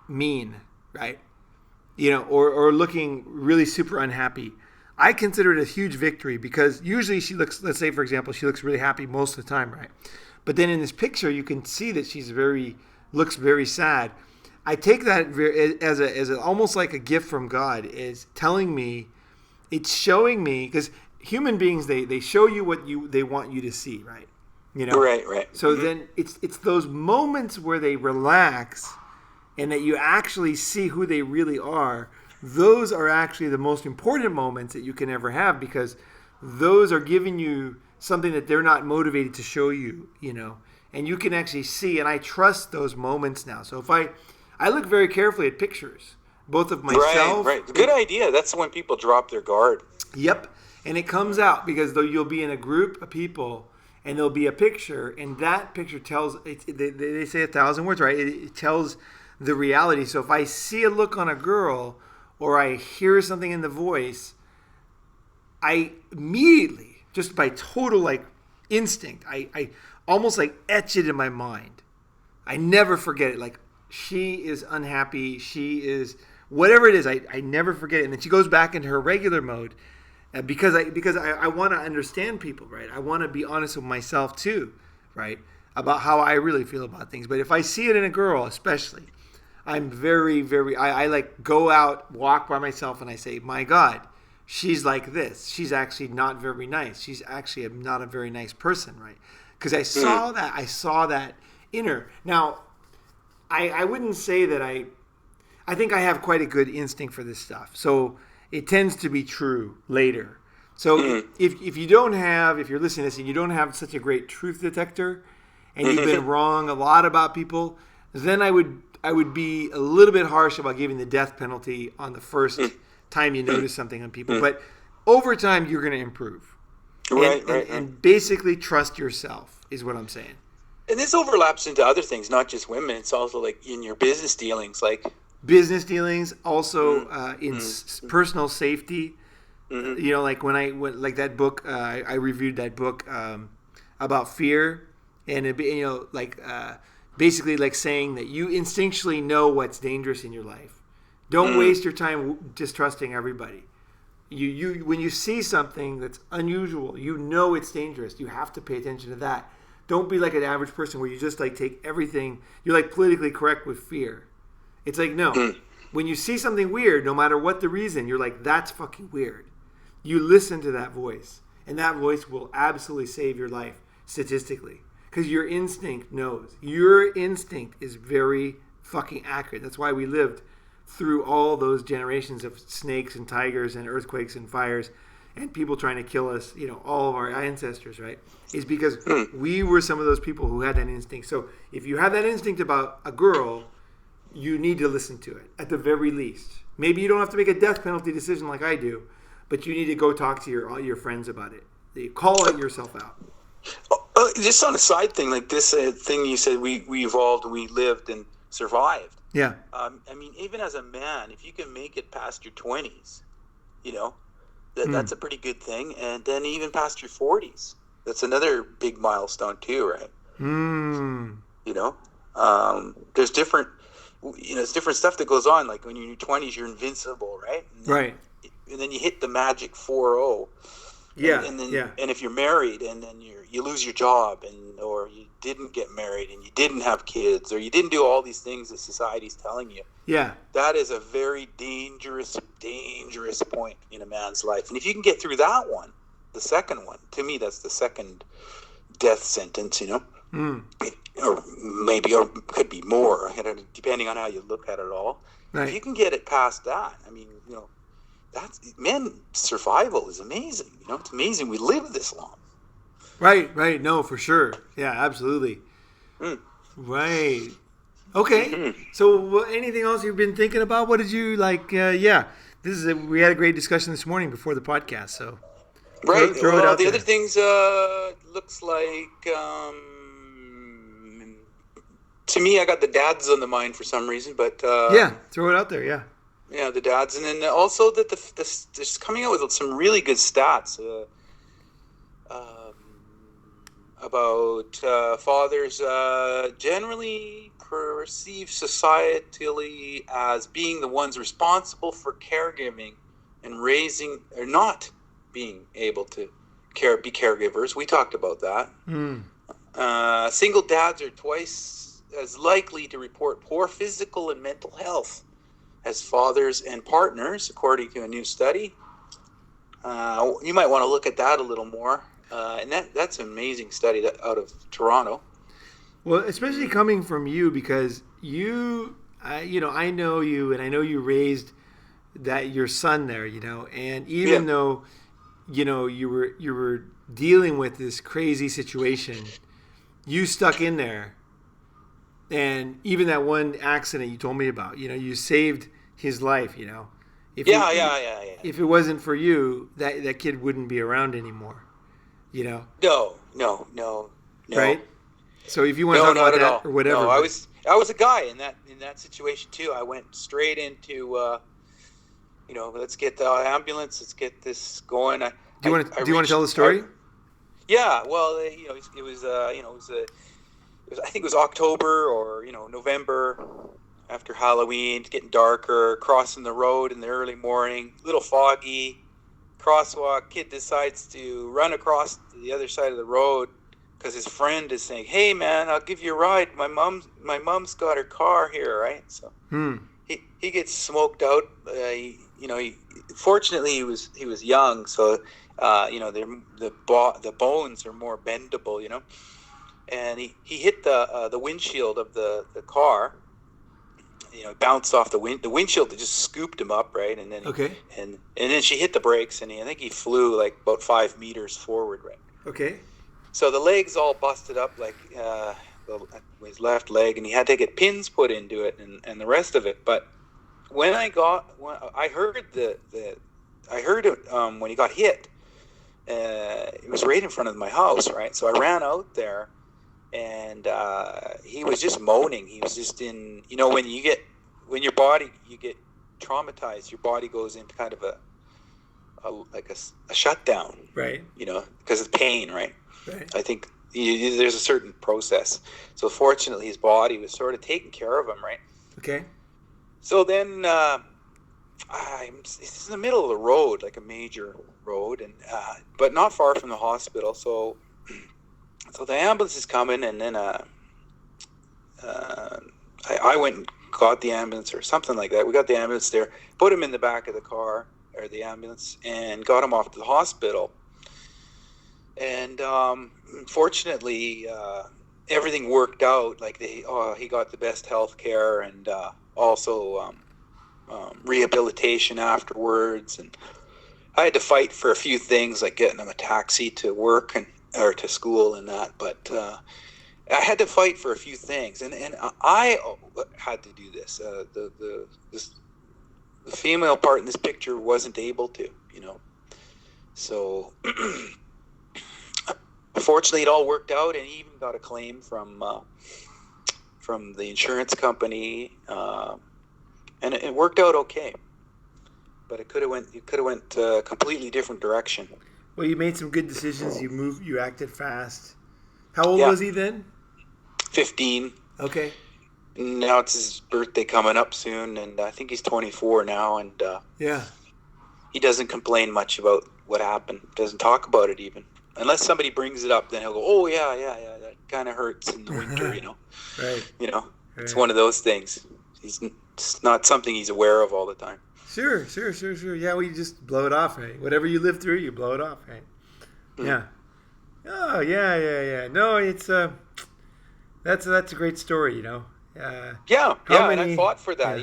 mean, right? Or looking really super unhappy, I consider it a huge victory, because usually she looks, let's say, for example, she looks really happy most of the time, right? But then in this picture, you can see that she's looks very sad. I take that as almost like a gift from God, is telling me, it's showing me, because human beings, they show you what they want you to see, right?
Right.
So then it's those moments where they relax, and that you actually see who they really are. Those are actually the most important moments that you can ever have, because those are giving you something that they're not motivated to show you, and you can actually see. And I trust those moments now. So if I look very carefully at pictures, both of myself.
Right. Good idea. That's when people drop their guard.
Yep. And it comes out, because though you'll be in a group of people, and there'll be a picture, and that picture tells, they say 1,000 words, right? It tells the reality. So if I see a look on a girl, or I hear something in the voice, I immediately, just by total instinct, I almost etch it in my mind. I never forget it. Like, she is unhappy, she is whatever it is, I never forget it. And then she goes back into her regular mode, because I want to understand people, right? I want to be honest with myself too, right, about how I really feel about things. But if I see it in a girl, especially, I'm very, very, I go out, walk by myself, and I say, my God, she's like this. She's actually not very nice. She's actually not a very nice person, right? Because I saw that in her. Now, I wouldn't say that I think I have quite a good instinct for this stuff. So it tends to be true later. So if you're listening to this and you don't have such a great truth detector, and you've been wrong a lot about people, then I would be a little bit harsh about giving the death penalty on the first time you notice something on people. But over time, you're going to improve. And basically trust yourself is what I'm saying.
And this overlaps into other things, not just women. It's also in your business dealings,
business dealings, also in personal safety. Like when I went, like that book, I reviewed that book about fear, and basically saying that you instinctually know what's dangerous in your life. Don't waste your time distrusting everybody. You when you see something that's unusual, it's dangerous. You have to pay attention to that. Don't be like an average person where you just take everything. You're politically correct with fear. It's like, no. When you see something weird, no matter what the reason, you're like, that's fucking weird. You listen to that voice, and that voice will absolutely save your life statistically, because your instinct knows. Your instinct is very fucking accurate. That's why we lived through all those generations of snakes and tigers and earthquakes and fires and people trying to kill us, all of our ancestors, right? Is because we were some of those people who had that instinct. So if you have that instinct about a girl, you need to listen to it at the very least. Maybe you don't have to make a death penalty decision like I do, but you need to go talk to all your friends about it. You call it yourself out.
Just on a side thing, like this thing you said, we evolved, we lived and survived.
Yeah.
I mean, even as a man, if you can make it past your 20s, that's a pretty good thing. And then even past your 40s, that's another big milestone too, right? There's different, it's different stuff that goes on. Like when you're in your 20s, you're invincible, right?
Right.
And then you hit the magic 4-0.
Yeah.
And then, and if you're married and then you lose your job, or you didn't get married and you didn't have kids, or you didn't do all these things that society's telling you.
Yeah.
That is a very dangerous point in a man's life. And if you can get through that one, the second one, to me, that's the second death sentence, or maybe, or could be more, depending on how you look at it all. Right. If you can get it past that, I mean, survival is amazing. It's amazing we live this long.
Right. No, for sure. Yeah, absolutely. Right. Okay. So, anything else you've been thinking about? What did you like? We had a great discussion this morning before the podcast. So,
right.
Throw it out
the
there.
Other things looks like to me, I got the dads on the mind for some reason, but
throw it out there. Yeah.
Yeah, the dads, and then also that this coming out with some really good stats about fathers generally perceived societally as being the ones responsible for caregiving and raising, or not being able to be caregivers. We talked about that. Single dads are twice as likely to report poor physical and mental health as fathers and partners, according to a new study. You might want to look at that a little more. And that's an amazing study out of Toronto.
Well, especially coming from you, because I know you, and I know you raised your son there, and even though, you were dealing with this crazy situation, you stuck in there. And even that one accident you told me about, you saved his life, If it wasn't for you, that kid wouldn't be around anymore,
No.
Right? So if you want to talk about that or whatever.
No, I was a guy in that situation too. I went straight into, let's get the ambulance, let's get this going. Do
you want to tell the story?
Well, it was I think it was October or November after Halloween. It's getting darker, crossing the road in the early morning, a little foggy. Crosswalk, kid decides to run across to the other side of the road because his friend is saying, "Hey man, I'll give you a ride. My mom's got her car here, right?" So he gets smoked out. Fortunately he was young, so the bones are more bendable, and he hit the windshield of the car. Bounced off the windshield that just scooped him up, right? And then and then she hit the brakes, and I think he flew like about 5 meters forward, right?
Okay.
So the legs all busted up, like his left leg, and he had to get pins put into it, and the rest of it. But when I heard it when he got hit, it was right in front of my house, right? So I ran out there. And he was just moaning. He was just in, when your body, you get traumatized, your body goes into kind of a shutdown,
right?
Because of pain, right?
Right.
I think there's a certain process. So fortunately, his body was sort of taking care of him, right?
Okay. So
then it's in the middle of the road, like a major road, and but not far from the hospital. So the ambulance is coming, and then I went and got the ambulance or something like that. We got the ambulance there, put him in the back of the car or the ambulance, and got him off to the hospital. And fortunately, everything worked out. Like he got the best health care, and also rehabilitation afterwards. And I had to fight for a few things, like getting him a taxi to work or to school and that. But I had to fight for a few things, and I had to do this. The female part in this picture wasn't able to, So fortunately, it all worked out, and he even got a claim from the insurance company, and it worked out okay. But it could have went a completely different direction.
Well, you made some good decisions. You acted fast. How old was he then?
15.
Okay.
Now it's his birthday coming up soon, and I think he's 24 now, and he doesn't complain much about what happened. Doesn't talk about it even. Unless somebody brings it up, then he'll go, "Oh yeah, that kind of hurts in the winter,"
Right.
It's one of those things. It's not something he's aware of all the time.
Sure. Yeah, well, you just blow it off, right? Whatever you live through, you blow it off, right? Mm-hmm. Yeah. Oh, yeah. No, it's that's a great story,
And I fought for that.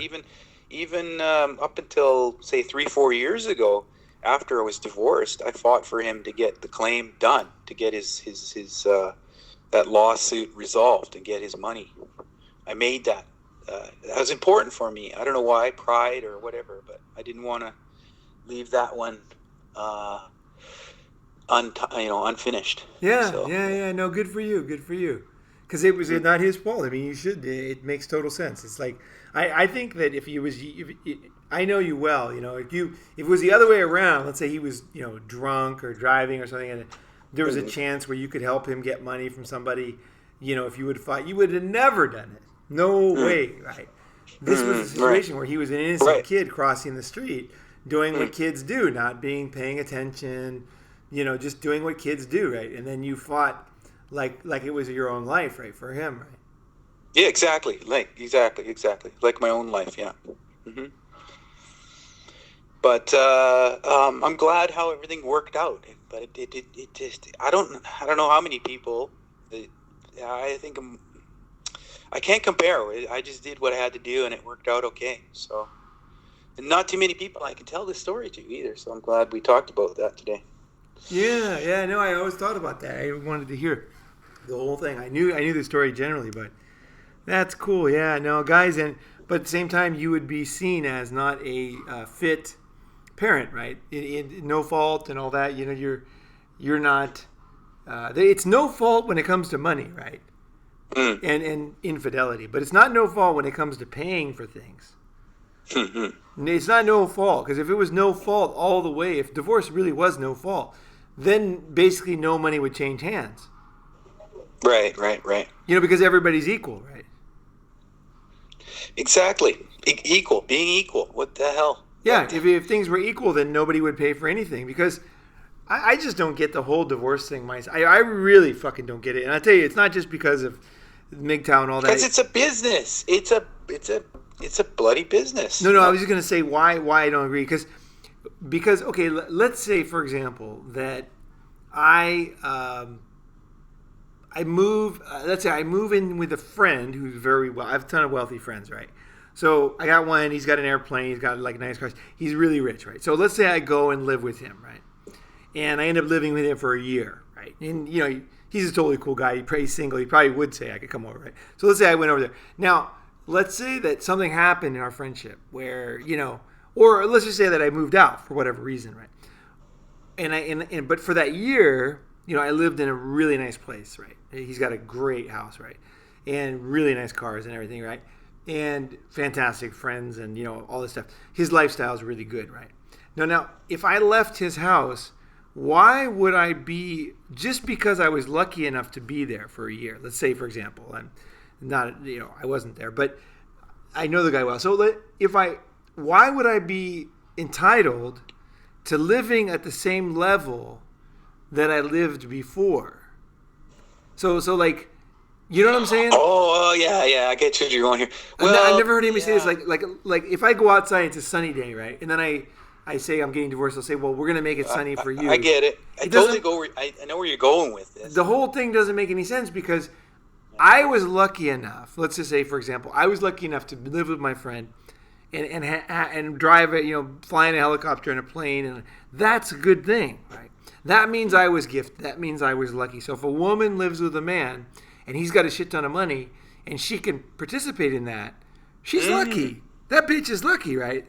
Even up until say 3-4 years ago, after I was divorced, I fought for him to get the claim done, to get his that lawsuit resolved and get his money. I made that. That was important for me. I don't know why, pride or whatever, but I didn't want to leave that one unfinished.
Yeah. No, good for you. Because it was not his fault. I mean, you should. It makes total sense. It's like I think that if I know you well, if it was the other way around, let's say he was drunk or driving or something, and there was a chance where you could help him get money from somebody, if you would fight, you would have never done it. No way, right? This was a situation where he was an innocent kid crossing the street, doing what kids do, not paying attention, just doing what kids do, right? And then you fought like it was your own life, right, for him, right?
Yeah, exactly. Like my own life, yeah. Mm-hmm. But I'm glad how everything worked out. But it just I don't know how many people. I think I can't compare. I just did what I had to do, and it worked out okay. So, and not too many people I can tell this story to either. So I'm glad we talked about that today.
Yeah. No, I always thought about that. I wanted to hear the whole thing. I knew the story generally, but that's cool. Yeah, no, guys, but at the same time, you would be seen as not a fit parent, right? In no fault and all that. You're not. It's no fault when it comes to money, right? And infidelity, but it's not no fault when it comes to paying for things. It's not no fault, because if it was no fault all the way, if divorce really was no fault, then basically no money would change hands.
Right.
Because everybody's equal, right?
Exactly. Being equal. What the hell?
Yeah, if things were equal, then nobody would pay for anything, because I just don't get the whole divorce thing myself. I really fucking don't get it. And I tell you, it's not just because of MGTOW and all that.
Because it's a business. It's a bloody business.
No, I was just going to say why I don't agree. Because okay, let's say, for example, that I move. Let's say I move in with a friend who's very well. I have a ton of wealthy friends, right? So I got one. He's got an airplane. He's got like nice cars. He's really rich, right? So let's say I go and live with him, right? And I end up living with him for a year, right? And he's a totally cool guy. He's single. He probably would say I could come over, right? So let's say I went over there. Now, let's say that something happened in our friendship where, or let's just say that I moved out for whatever reason, right? And but for that year, I lived in a really nice place, right? He's got a great house, right? And really nice cars and everything, right? And fantastic friends and, all this stuff. His lifestyle is really good, right? Now, if I left his house, why would I be, just because I was lucky enough to be there for a year? Let's say, for example, I'm not, I wasn't there, but I know the guy well. So why would I be entitled to living at the same level that I lived before? So like, You know what I'm saying?
Oh, yeah, I get you. You're going here.
I've
Well,
never heard anybody say this.
yeah,
Like if I go outside, it's a sunny day, right? And then I say I'm getting divorced. I'll say, well, we're gonna make it sunny for
I
you.
get it. I
It
totally
doesn't.
go. I know where you're going with this.
The whole thing doesn't make any sense because I was lucky enough. Let's just say, for example, I was lucky enough to live with my friend and drive it, fly in a helicopter and a plane, and that's a good thing, right? That means I was gifted. That means I was lucky. So if a woman lives with a man and he's got a shit ton of money and she can participate in that, she's lucky. That bitch is lucky, right?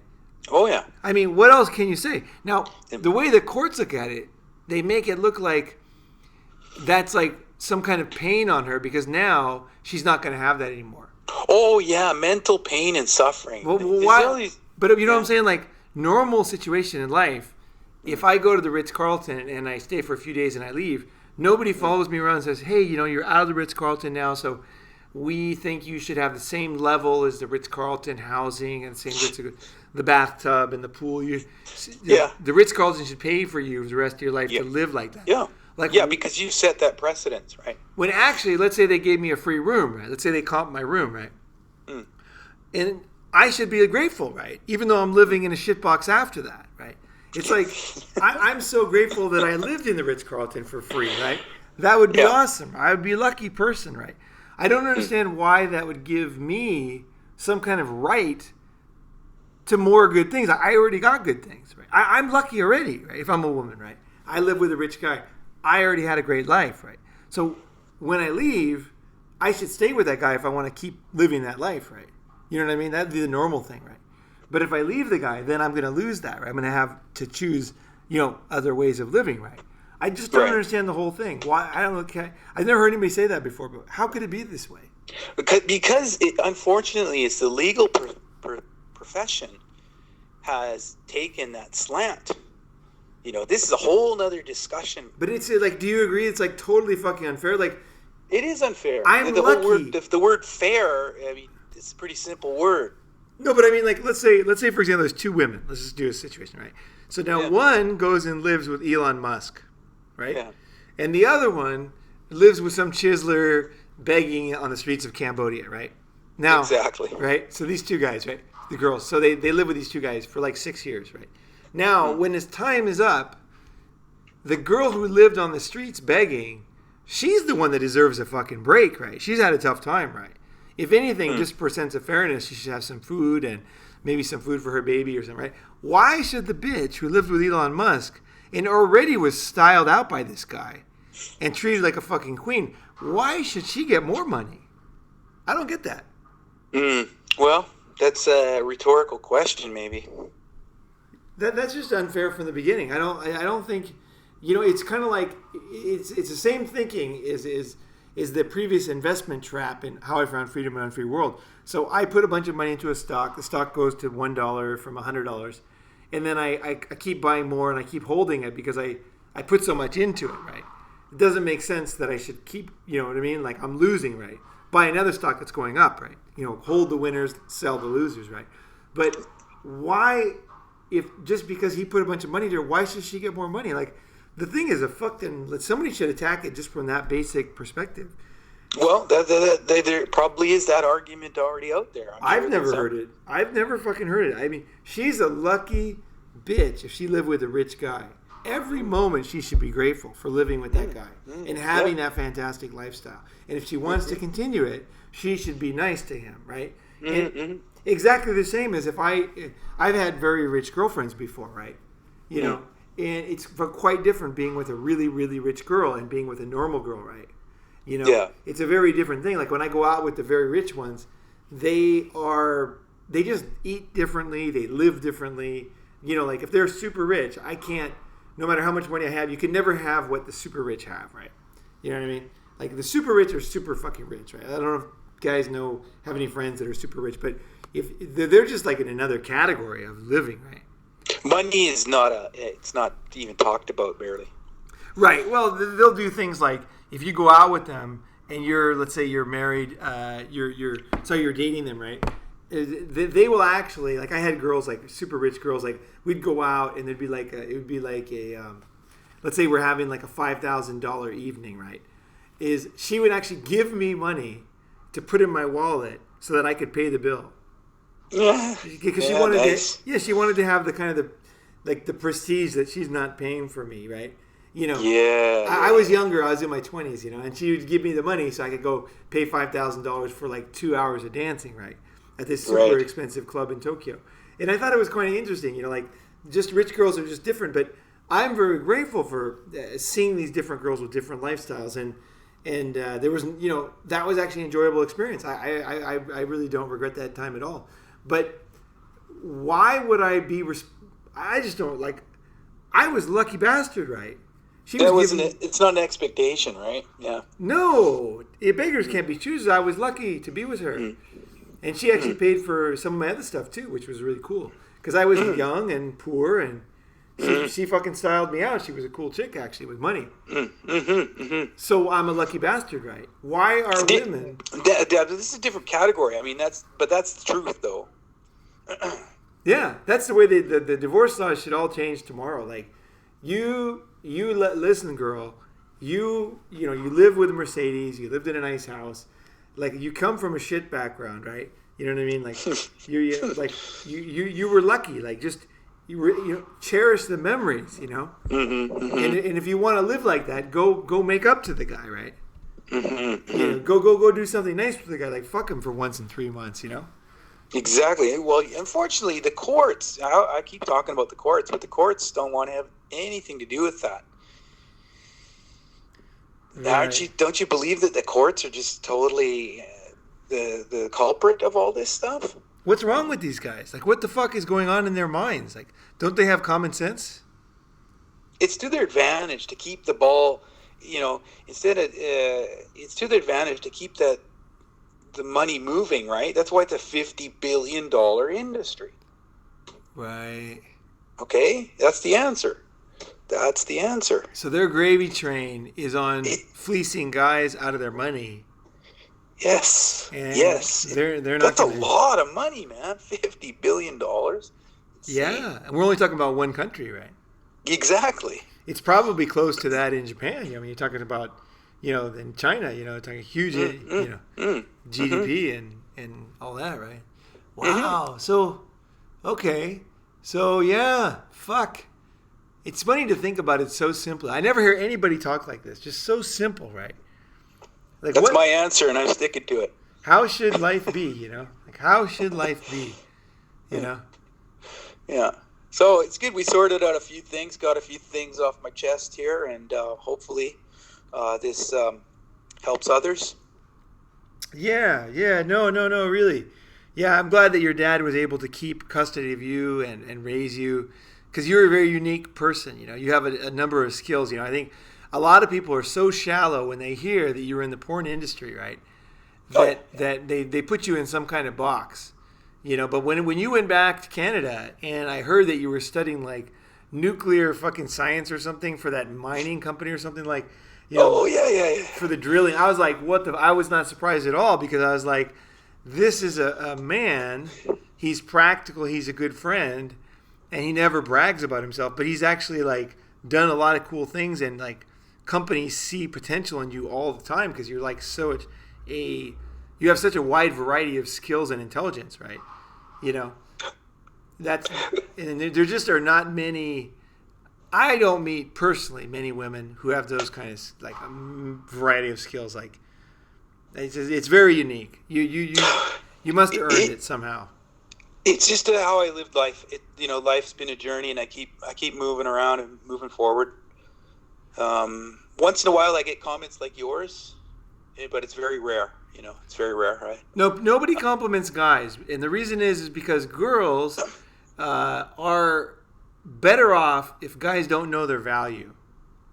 Oh yeah.
I mean, what else can you say? Now, the way the courts look at it, they make it look like that's like some kind of pain on her because now she's not going to have that anymore.
Oh yeah, mental pain and suffering.
Well, why? But you know what I'm saying? Like, normal situation in life, if I go to the Ritz-Carlton and I stay for a few days and I leave, nobody follows me around and says, hey, you're out of the Ritz-Carlton now, so we think you should have the same level as the Ritz-Carlton housing and the bathtub and the pool. The Ritz-Carlton should pay for you for the rest of your life to live like that.
Yeah.
Like,
because you set that precedence, right?
When actually, let's say they gave me a free room, right? Let's say they comped my room, right? And I should be grateful, right? Even though I'm living in a shitbox after that, right? It's like, I'm so grateful that I lived in the Ritz-Carlton for free, right? That would be awesome. I would be a lucky person, right? I don't understand why that would give me some kind of right to more good things. I already got good things, right? I'm lucky already, right? If I'm a woman, right? I live with a rich guy. I already had a great life, right? So when I leave, I should stay with that guy if I want to keep living that life, right? You know what I mean? That'd be the normal thing, right? But if I leave the guy, then I'm going to lose that, right? I'm going to have to choose, other ways of living, right? I just don't understand the whole thing. Why? I don't know. I've never heard anybody say that before, but how could it be this way?
Because unfortunately, it's the legal profession has taken that slant. This is a whole nother discussion.
But it's like, do you agree? It's like totally fucking unfair. Like,
it is unfair.
I'm lucky.
Whole word, the word fair, I mean, it's a pretty simple word.
No, but I mean, like, let's say, for example, there's two women. Let's just do a situation, right? So now one goes and lives with Elon Musk, right? Yeah. And the other one lives with some chiseler begging on the streets of Cambodia, right? Now,
exactly.
Right? So these two guys, right? The girls. So they live with these two guys for like 6 years, right? Now, when his time is up, the girl who lived on the streets begging, she's the one that deserves a fucking break, right? She's had a tough time, right? If anything, just for sense of fairness, she should have some food and maybe some food for her baby or something, right? Why should the bitch who lived with Elon Musk and already was styled out by this guy and treated like a fucking queen, why should she get more money? I don't get that.
Well, that's a rhetorical question, maybe.
That's just unfair from the beginning. I don't think, it's kind of like it's the same thinking is the previous investment trap in How I Found Freedom in an Unfree World. So I put a bunch of money into a stock. The stock goes to $1 from $100, and then I keep buying more and I keep holding it because I put so much into it. Right? It doesn't make sense that I should keep. You know what I mean? Like I'm losing. Right? Buy another stock that's going up. Right? Hold the winners, sell the losers. Right? But why? If just because he put a bunch of money there, why should she get more money? Like, the thing is, somebody should attack it just from that basic perspective.
Well, there probably is that argument already out there.
I've never heard it. I've never fucking heard it. I mean, she's a lucky bitch if she lived with a rich guy. Every moment she should be grateful for living with that guy and having that fantastic lifestyle. And if she wants to continue it, she should be nice to him, right? And exactly the same as if I've had very rich girlfriends before, right? And it's quite different being with a really, really rich girl and being with a normal girl, right? It's a very different thing. Like when I go out with the very rich ones, they just eat differently, they live differently. Like if they're super rich, I can't, no matter how much money I have, you can never have what the super rich have, right? You know what I mean? Like the super rich are super fucking rich, right? I don't know if guys have any friends that are super rich, but if they're just like in another category of living, right?
Money is it's not even talked about barely.
Right. Well, they'll do things like if you go out with them and let's say you're married, you're dating them, right? They will actually, like I had girls, like super rich girls, like we'd go out and it would be like a let's say we're having like a $5,000 evening, right? is she would actually give me money to put in my wallet so that I could pay the bill.
Yeah.
Because she wanted she wanted to have the kind of the prestige that she's not paying for me, right? I was younger. I was in my 20s, and she would give me the money so I could go pay $5,000 for like 2 hours of dancing, right, at this super expensive club in Tokyo. And I thought it was quite interesting, just rich girls are just different. But I'm very grateful for seeing these different girls with different lifestyles, and there was, that was actually an enjoyable experience. I really don't regret that time at all. But why would I be? I just don't I was a lucky bastard, right?
It's not an expectation, right? Yeah.
No, beggars can't be choosers. I was lucky to be with her, and she actually paid for some of my other stuff too, which was really cool. Because I was young and poor, and she fucking styled me out. She was a cool chick, actually, with money. So I'm a lucky bastard, right? Why are women?
This is a different category. I mean, that's the truth, though.
Yeah, that's the way the divorce laws should all change tomorrow. Listen, girl, you live with a Mercedes, you lived in a nice house, you come from a shit background, right? You know what I mean? You were lucky, you cherish the memories, And if you want to live like that, go make up to the guy, right? Go do something nice with the guy, fuck him for once in 3 months,
Exactly. Well, unfortunately, the courts, I keep talking about the courts, but the courts don't want to have anything to do with that. Right. Don't you believe that the courts are just totally the culprit of all this stuff?
What's wrong with these guys? What the fuck is going on in their minds? Don't they have common sense?
It's to their advantage to keep the ball, it's to their advantage to keep the money moving, right? That's why it's a $50 billion industry.
Right.
Okay? That's the answer.
So their gravy train is on fleecing guys out of their money.
Yes.
And
yes.
They're not.
That's a lot of money, man. $50 billion.
Yeah. And we're only talking about one country, right?
Exactly.
It's probably close to that in Japan. I mean, you're talking about, in China, talking huge, GDP and all that, right? Wow. So, okay. So, yeah, fuck. It's funny to think about it so simply. I never hear anybody talk like this. Just so simple, right?
That's my answer, and I'm sticking to it.
How should life be, how should life be,
Yeah. So it's good we sorted out a few things, got a few things off my chest here, and hopefully this helps others. Yeah.
No, really. Yeah, I'm glad that your dad was able to keep custody of you and raise you, because you're a very unique person. You have a number of skills. I think a lot of people are so shallow when they hear that you're in the porn industry, right? That they put you in some kind of box. But when you went back to Canada and I heard that you were studying nuclear fucking science or something for that mining company or something
yeah.
For the drilling, I was like, what the? I was not surprised at all, because I was like, this is a man. He's practical. He's a good friend, and he never brags about himself. But he's actually done a lot of cool things, and companies see potential in you all the time because you're you have such a wide variety of skills and intelligence, right? That's, and there just are not many. I don't meet personally many women who have those kind of variety of skills. It's very unique. You must have earned it somehow.
It's just how I lived life. Life's been a journey, and I keep moving around and moving forward. Once in a while, I get comments like yours, but it's very rare. It's very rare, right?
No, nobody compliments guys, and the reason is because girls are better off if guys don't know their value.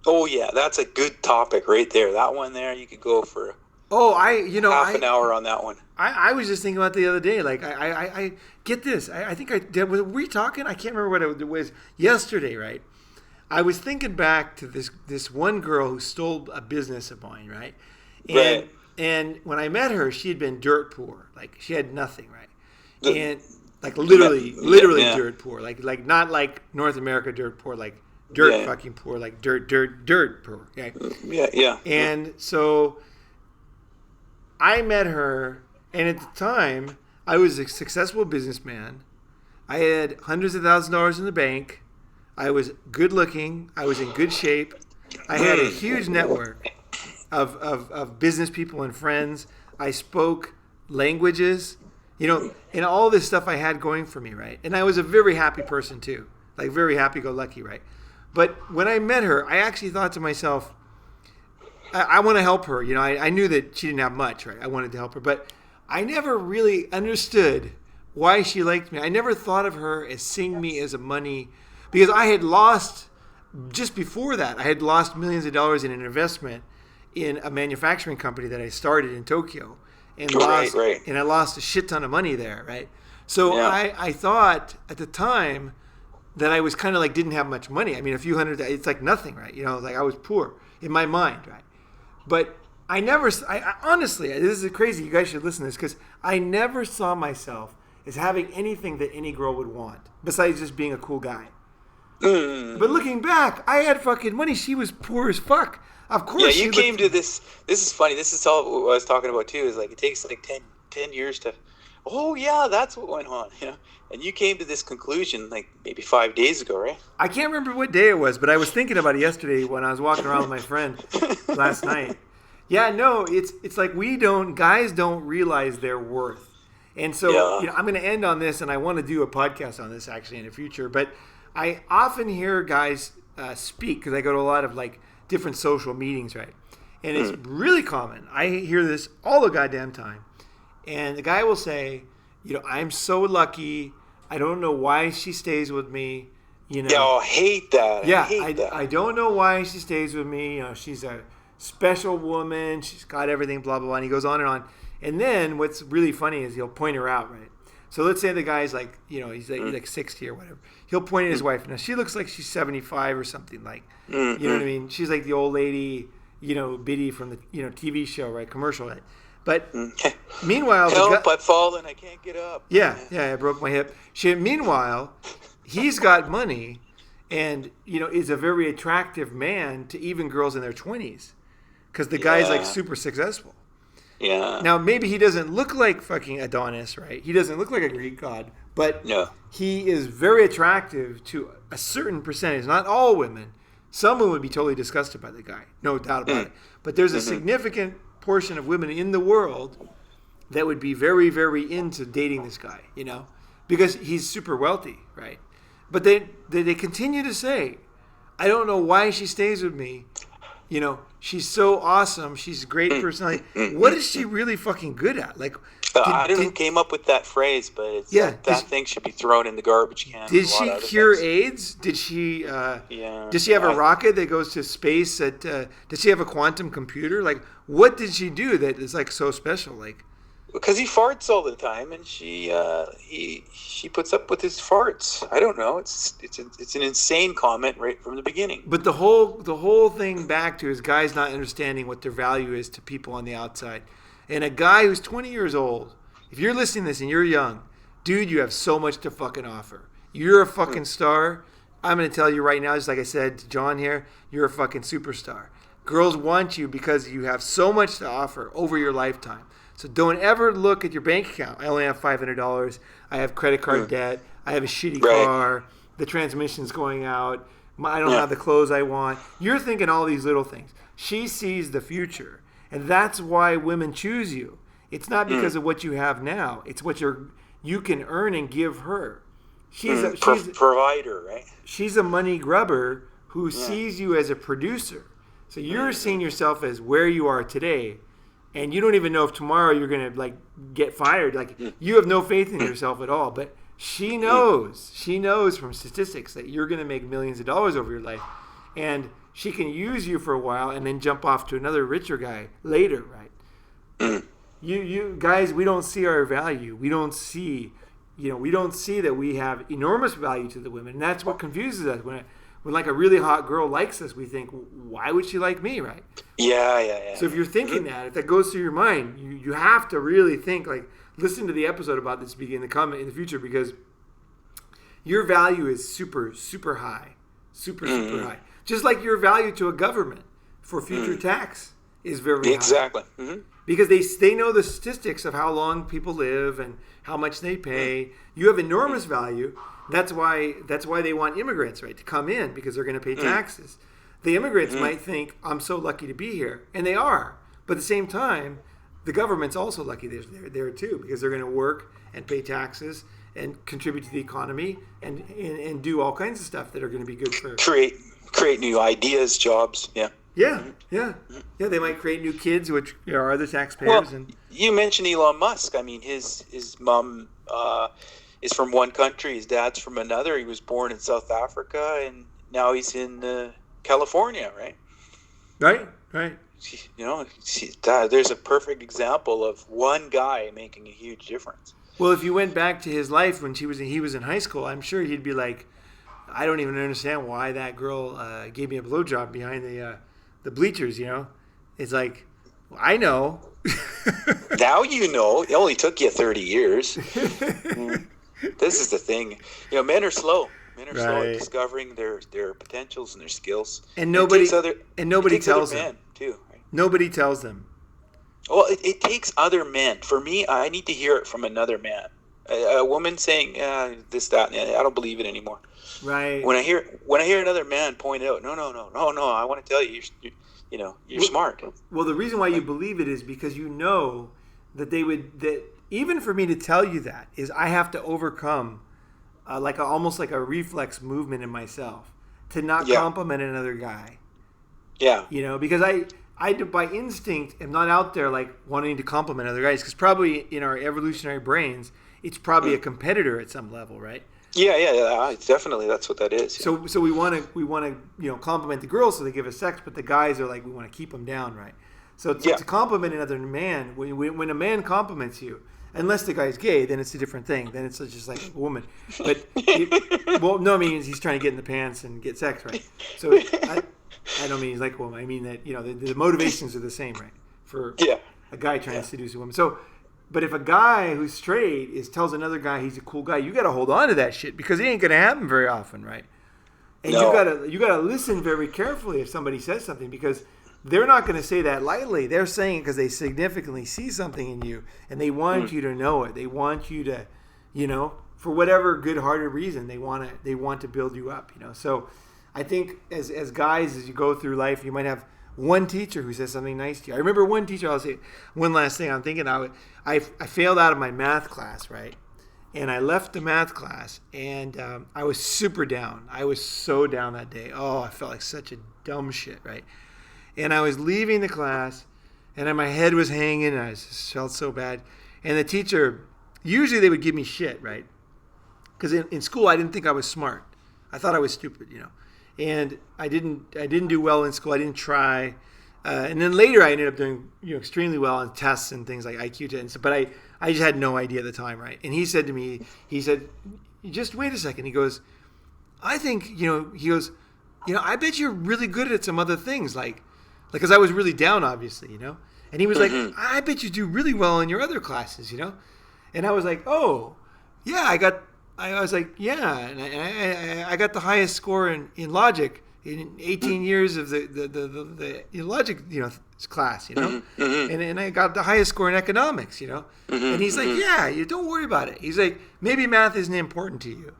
Oh yeah, that's a good topic right there. That one there, you could go for half an hour on that one.
I was just thinking about the other day. I get this. I think I did. Were we talking? I can't remember what it was yesterday. Right. I was thinking back to this one girl who stole a business of mine. Right. And when I met her, she had been dirt poor. She had nothing. Right. And literally dirt poor. Not North America dirt poor. dirt fucking poor, like dirt poor. Okay?
Yeah.
And so I met her, and at the time, I was a successful businessman. I had hundreds of thousands of dollars in the bank. I was good looking. I was in good shape. I had a huge network of business people and friends. I spoke languages, and all this stuff I had going for me, right? And I was a very happy person too, like very happy-go-lucky, right? But when I met her, I actually thought to myself, I want to help her. I knew that she didn't have much, right? I wanted to help her, but I never really understood why she liked me. I never thought of her as seeing me as a money, because I had lost, just before that, I had lost millions of dollars in an investment in a manufacturing company that I started in Tokyo, and and I lost a shit ton of money there, right? So I thought at the time that I was kind of like didn't have much money. I mean, a few hundred, it's like nothing, right? Like I was poor in my mind, right? But I honestly, this is crazy. You guys should listen to this, because I never saw myself as having anything that any girl would want besides just being a cool guy. But looking back, I had fucking money. She was poor as fuck. Of course.
Yeah, you came to this. This is funny. This is all what I was talking about too. Is like it takes like 10 years to. Oh yeah, that's what went on. And you came to this conclusion like maybe 5 days ago, right?
I can't remember what day it was, but I was thinking about it yesterday when I was walking around with my friend last night. Yeah, no, it's like guys don't realize their worth. And so I'm going to end on this, and I want to do a podcast on this actually in the future. But I often hear guys speak, because I go to a lot of like different social meetings, right? And it's really common. I hear this all the goddamn time. And the guy will say, I'm so lucky. I don't know why she stays with me.
Yeah, I hate that.
I don't know why she stays with me. She's a special woman. She's got everything, blah, blah, blah. And he goes on and on. And then what's really funny is he'll point her out, right? So let's say the guy's like, he's like 60 or whatever. He'll point at his wife. Now, she looks like she's 75 or something, like, you know what I mean? She's like the old lady, Biddy from the, TV show, right? Commercial, right? But meanwhile...
Help, I've fallen. I can't get up.
Yeah, I broke my hip. Meanwhile, he's got money and, is a very attractive man to even girls in their 20s. Because the guy's like super successful.
Yeah.
Now, maybe he doesn't look like fucking Adonis, right? He doesn't look like a Greek god, but he is very attractive to a certain percentage. Not all women. Some women would be totally disgusted by the guy. No doubt about it. But there's a significant portion of women in the world that would be very, very into dating this guy, because he's super wealthy, right? But they continue to say, I don't know why she stays with me. She's so awesome. She's a great personality. What is she really fucking good at? Like,
I don't know who came up with that phrase, but it's that thing should be thrown in the garbage can.
Did she cure AIDS? Did she? Did she have a rocket that goes to space? Did she have a quantum computer? Like, what did she do that is like so special? Like,
because he farts all the time, and she puts up with his farts. I don't know. It's an insane comment right from the beginning.
But the whole thing back to is guys not understanding what their value is to people on the outside. And a guy who's 20 years old, if you're listening to this and you're young, dude, you have so much to fucking offer. You're a fucking star. I'm going to tell you right now, just like I said to John here, you're a fucking superstar. Girls want you because you have so much to offer over your lifetime. So don't ever look at your bank account. I only have $500. I have credit card debt. I have a shitty car. The transmission's going out. I don't have the clothes I want. You're thinking all these little things. She sees the future. And that's why women choose you. It's not because of what you have now. It's what you can earn and give her. She's a
provider, right?
She's a money grubber who sees you as a producer. So you're seeing yourself as where you are today. And you don't even know if tomorrow you're going to like get fired. Like you have no faith in yourself at all. But she knows. She knows from statistics that you're going to make millions of dollars over your life. And she can use you for a while and then jump off to another richer guy later, right? You guys, we don't see our value. We don't see, we don't see that we have enormous value to the women. And that's what confuses us. When like a really hot girl likes us, we think, why would she like me, right?
Yeah.
So if you're thinking that, if that goes through your mind, you have to really think, like, listen to the episode about this in the future, because your value is super, super high. super high. Just like your value to a government for future tax is very high.
Exactly.
Because they know the statistics of how long people live and how much they pay. You have enormous value. That's why they want immigrants, right, to come in, because they're going to pay taxes. The immigrants might think, I'm so lucky to be here, and they are. But at the same time, the government's also lucky they're there too, because they're going to work and pay taxes and contribute to the economy and do all kinds of stuff that are going to be good for
create new ideas, jobs.
Yeah. They might create new kids, which are other taxpayers.
Well,
and
you mentioned Elon Musk. I mean, his mom is from one country, his dad's from another. He was born in South Africa, and now he's in California, right?
Right.
You know, there's a perfect example of one guy making a huge difference.
Well, if you went back to his life when he was in high school, I'm sure he'd be like, I don't even understand why that girl gave me a blowjob behind the bleachers. You know, it's like, I know.
Now you know. It only took you 30 years. This is the thing. You know, men are slow. Men are slow at discovering their potentials and their skills.
And nobody tells them
too. Right?
Nobody tells them.
Well, it takes other men. For me, I need to hear it from another man. A woman saying this, that, and I don't believe it anymore.
Right.
When I hear another man point out, no, I want to tell you, you're smart.
Well, the reason why you believe it is because you know that even for me to tell you that is I have to overcome almost like a reflex movement in myself to not compliment another guy.
Yeah.
You know, because I by instinct am not out there like wanting to compliment other guys, because probably in our evolutionary brains it's probably a competitor at some level, right?
Yeah. Definitely, that's what that is.
Yeah. So we want to compliment the girls so they give us sex, but the guys are like, we want to keep them down, right? So to compliment another man, when a man compliments you, unless the guy's gay, then it's a different thing. Then it's just like a woman. But I mean he's trying to get in the pants and get sex, right? So I don't mean he's like a woman. I mean that the motivations are the same, right? For a guy trying to seduce a woman. So. But if a guy who's straight tells another guy he's a cool guy, you got to hold on to that shit, because it ain't going to happen very often, right? And you got to listen very carefully if somebody says something, because they're not going to say that lightly. They're saying it because they significantly see something in you, and they want you to know it. They want you to, for whatever good-hearted reason, they want to build you up, So I think as guys, as you go through life, you might have one teacher who says something nice to you. I remember one teacher. I'll say one last thing. I'm thinking I failed out of my math class, right? And I left the math class, and I was super down. I was so down that day. Oh, I felt like such a dumb shit, right? And I was leaving the class, and then my head was hanging, and I just felt so bad. And the teacher, usually they would give me shit, right? Because in school I didn't think I was smart. I thought I was stupid, And I didn't do well in school. I didn't try, and then later I ended up doing extremely well on tests and things like IQ tests. But I just had no idea at the time, right? And he said to me, just wait a second. He goes, I think I bet you're really good at some other things, like because I was really down, obviously, And he was like, I bet you do really well in your other classes, And I was like, oh, yeah, I was like, yeah, and I got the highest score in logic in 18 years of the logic, class, and I got the highest score in economics, And he's like, yeah, you don't worry about it. He's like, maybe math isn't important to you.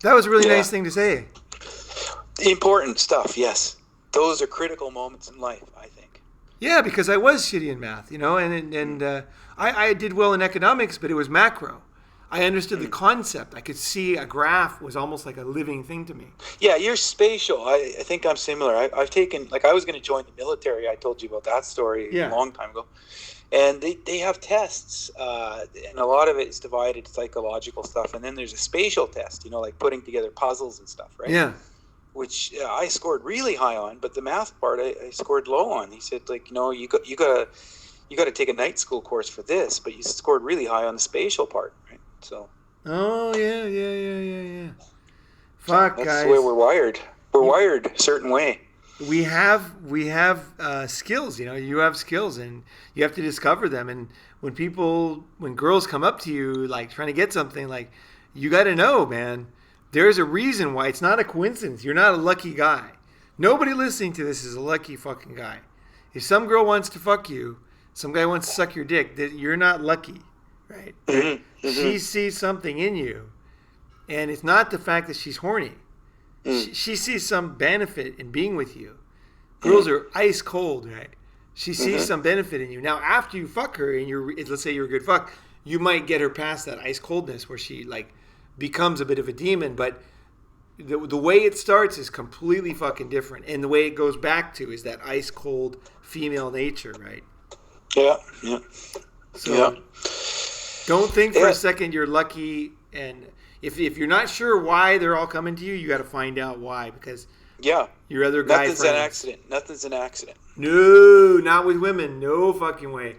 That was a really nice thing to say.
Important stuff, yes. Those are critical moments in life, I think.
Yeah, because I was shitty in math, and I did well in economics, but it was macro. I understood the concept. I could see a graph was almost like a living thing to me. Yeah,
you're spatial. I think I'm similar. I've taken, I was going to join the military. I told you about that story a long time ago. And they have tests, and a lot of it is divided psychological stuff. And then there's a spatial test, like putting together puzzles and stuff, right?
Yeah.
Which I scored really high on, but the math part I scored low on. He said, you got to take a night school course for this, but you scored really high on the spatial part, right? So.
Oh yeah. Fuck,
that's
guys.
the way we're wired. We're wired a certain way.
We have skills. You have skills, and you have to discover them. And when girls come up to you like trying to get something, like you got to know, man. There's a reason why. It's not a coincidence. You're not a lucky guy. Nobody listening to this is a lucky fucking guy. If some girl wants to fuck you, some guy wants to suck your dick, you're not lucky, right? Mm-hmm. She sees something in you, and it's not the fact that she's horny. She sees some benefit in being with you. Girls are ice cold, right? She sees some benefit in you. Now, after you fuck her, and let's say you're a good fuck, you might get her past that ice coldness where she like becomes a bit of a demon. But the way it starts is completely fucking different, and the way it goes back to is that ice cold female nature, right?
Yeah.
So don't think for a second you're lucky, and if you're not sure why they're all coming to you, you got to find out why, because your other guy
Nothing's an accident.
No, not with women. No fucking way.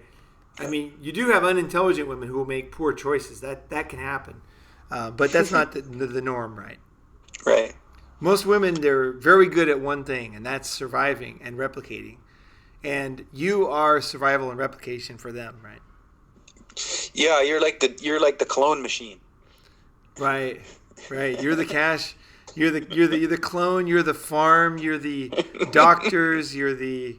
I mean, you do have unintelligent women who will make poor choices. That can happen, but that's not the norm, right?
Right.
Most women, they're very good at one thing, and that's surviving and replicating. And you are survival and replication for them, right?
Yeah, you're like the clone machine.
Right. You're the cash. You're the clone. You're the farm. You're the doctors. You're the,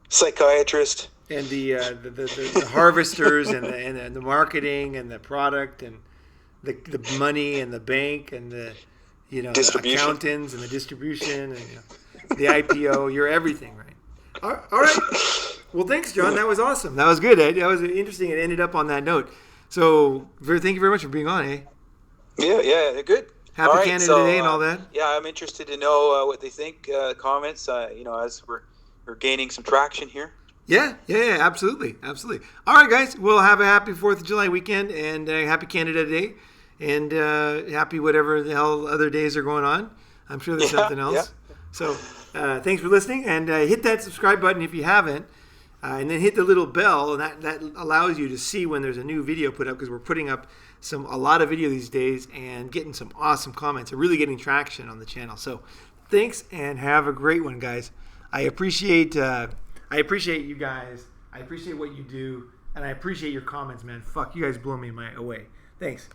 psychiatrist.
And the harvesters and the marketing and the product and the money and the bank and the accountants and the distribution and the IPO. You're everything, right? All right. Well, thanks, John. That was awesome. That was good. That was interesting. It ended up on that note. So, thank you very much for being on, eh?
Yeah, good.
Happy Canada Day and all that.
Yeah, I'm interested to know what they think. Comments, as we're gaining some traction here.
Yeah, absolutely. All right, guys. We'll have a happy 4th of July weekend and happy Canada Day and happy whatever the hell other days are going on. I'm sure there's something else. Yeah. So, thanks for listening, and hit that subscribe button if you haven't. And then hit the little bell, and that allows you to see when there's a new video put up, because we're putting up a lot of video these days and getting some awesome comments. We're really getting traction on the channel. So thanks, and have a great one, guys. I appreciate you guys. I appreciate what you do, and I appreciate your comments, man. Fuck, you guys blow me away. Thanks.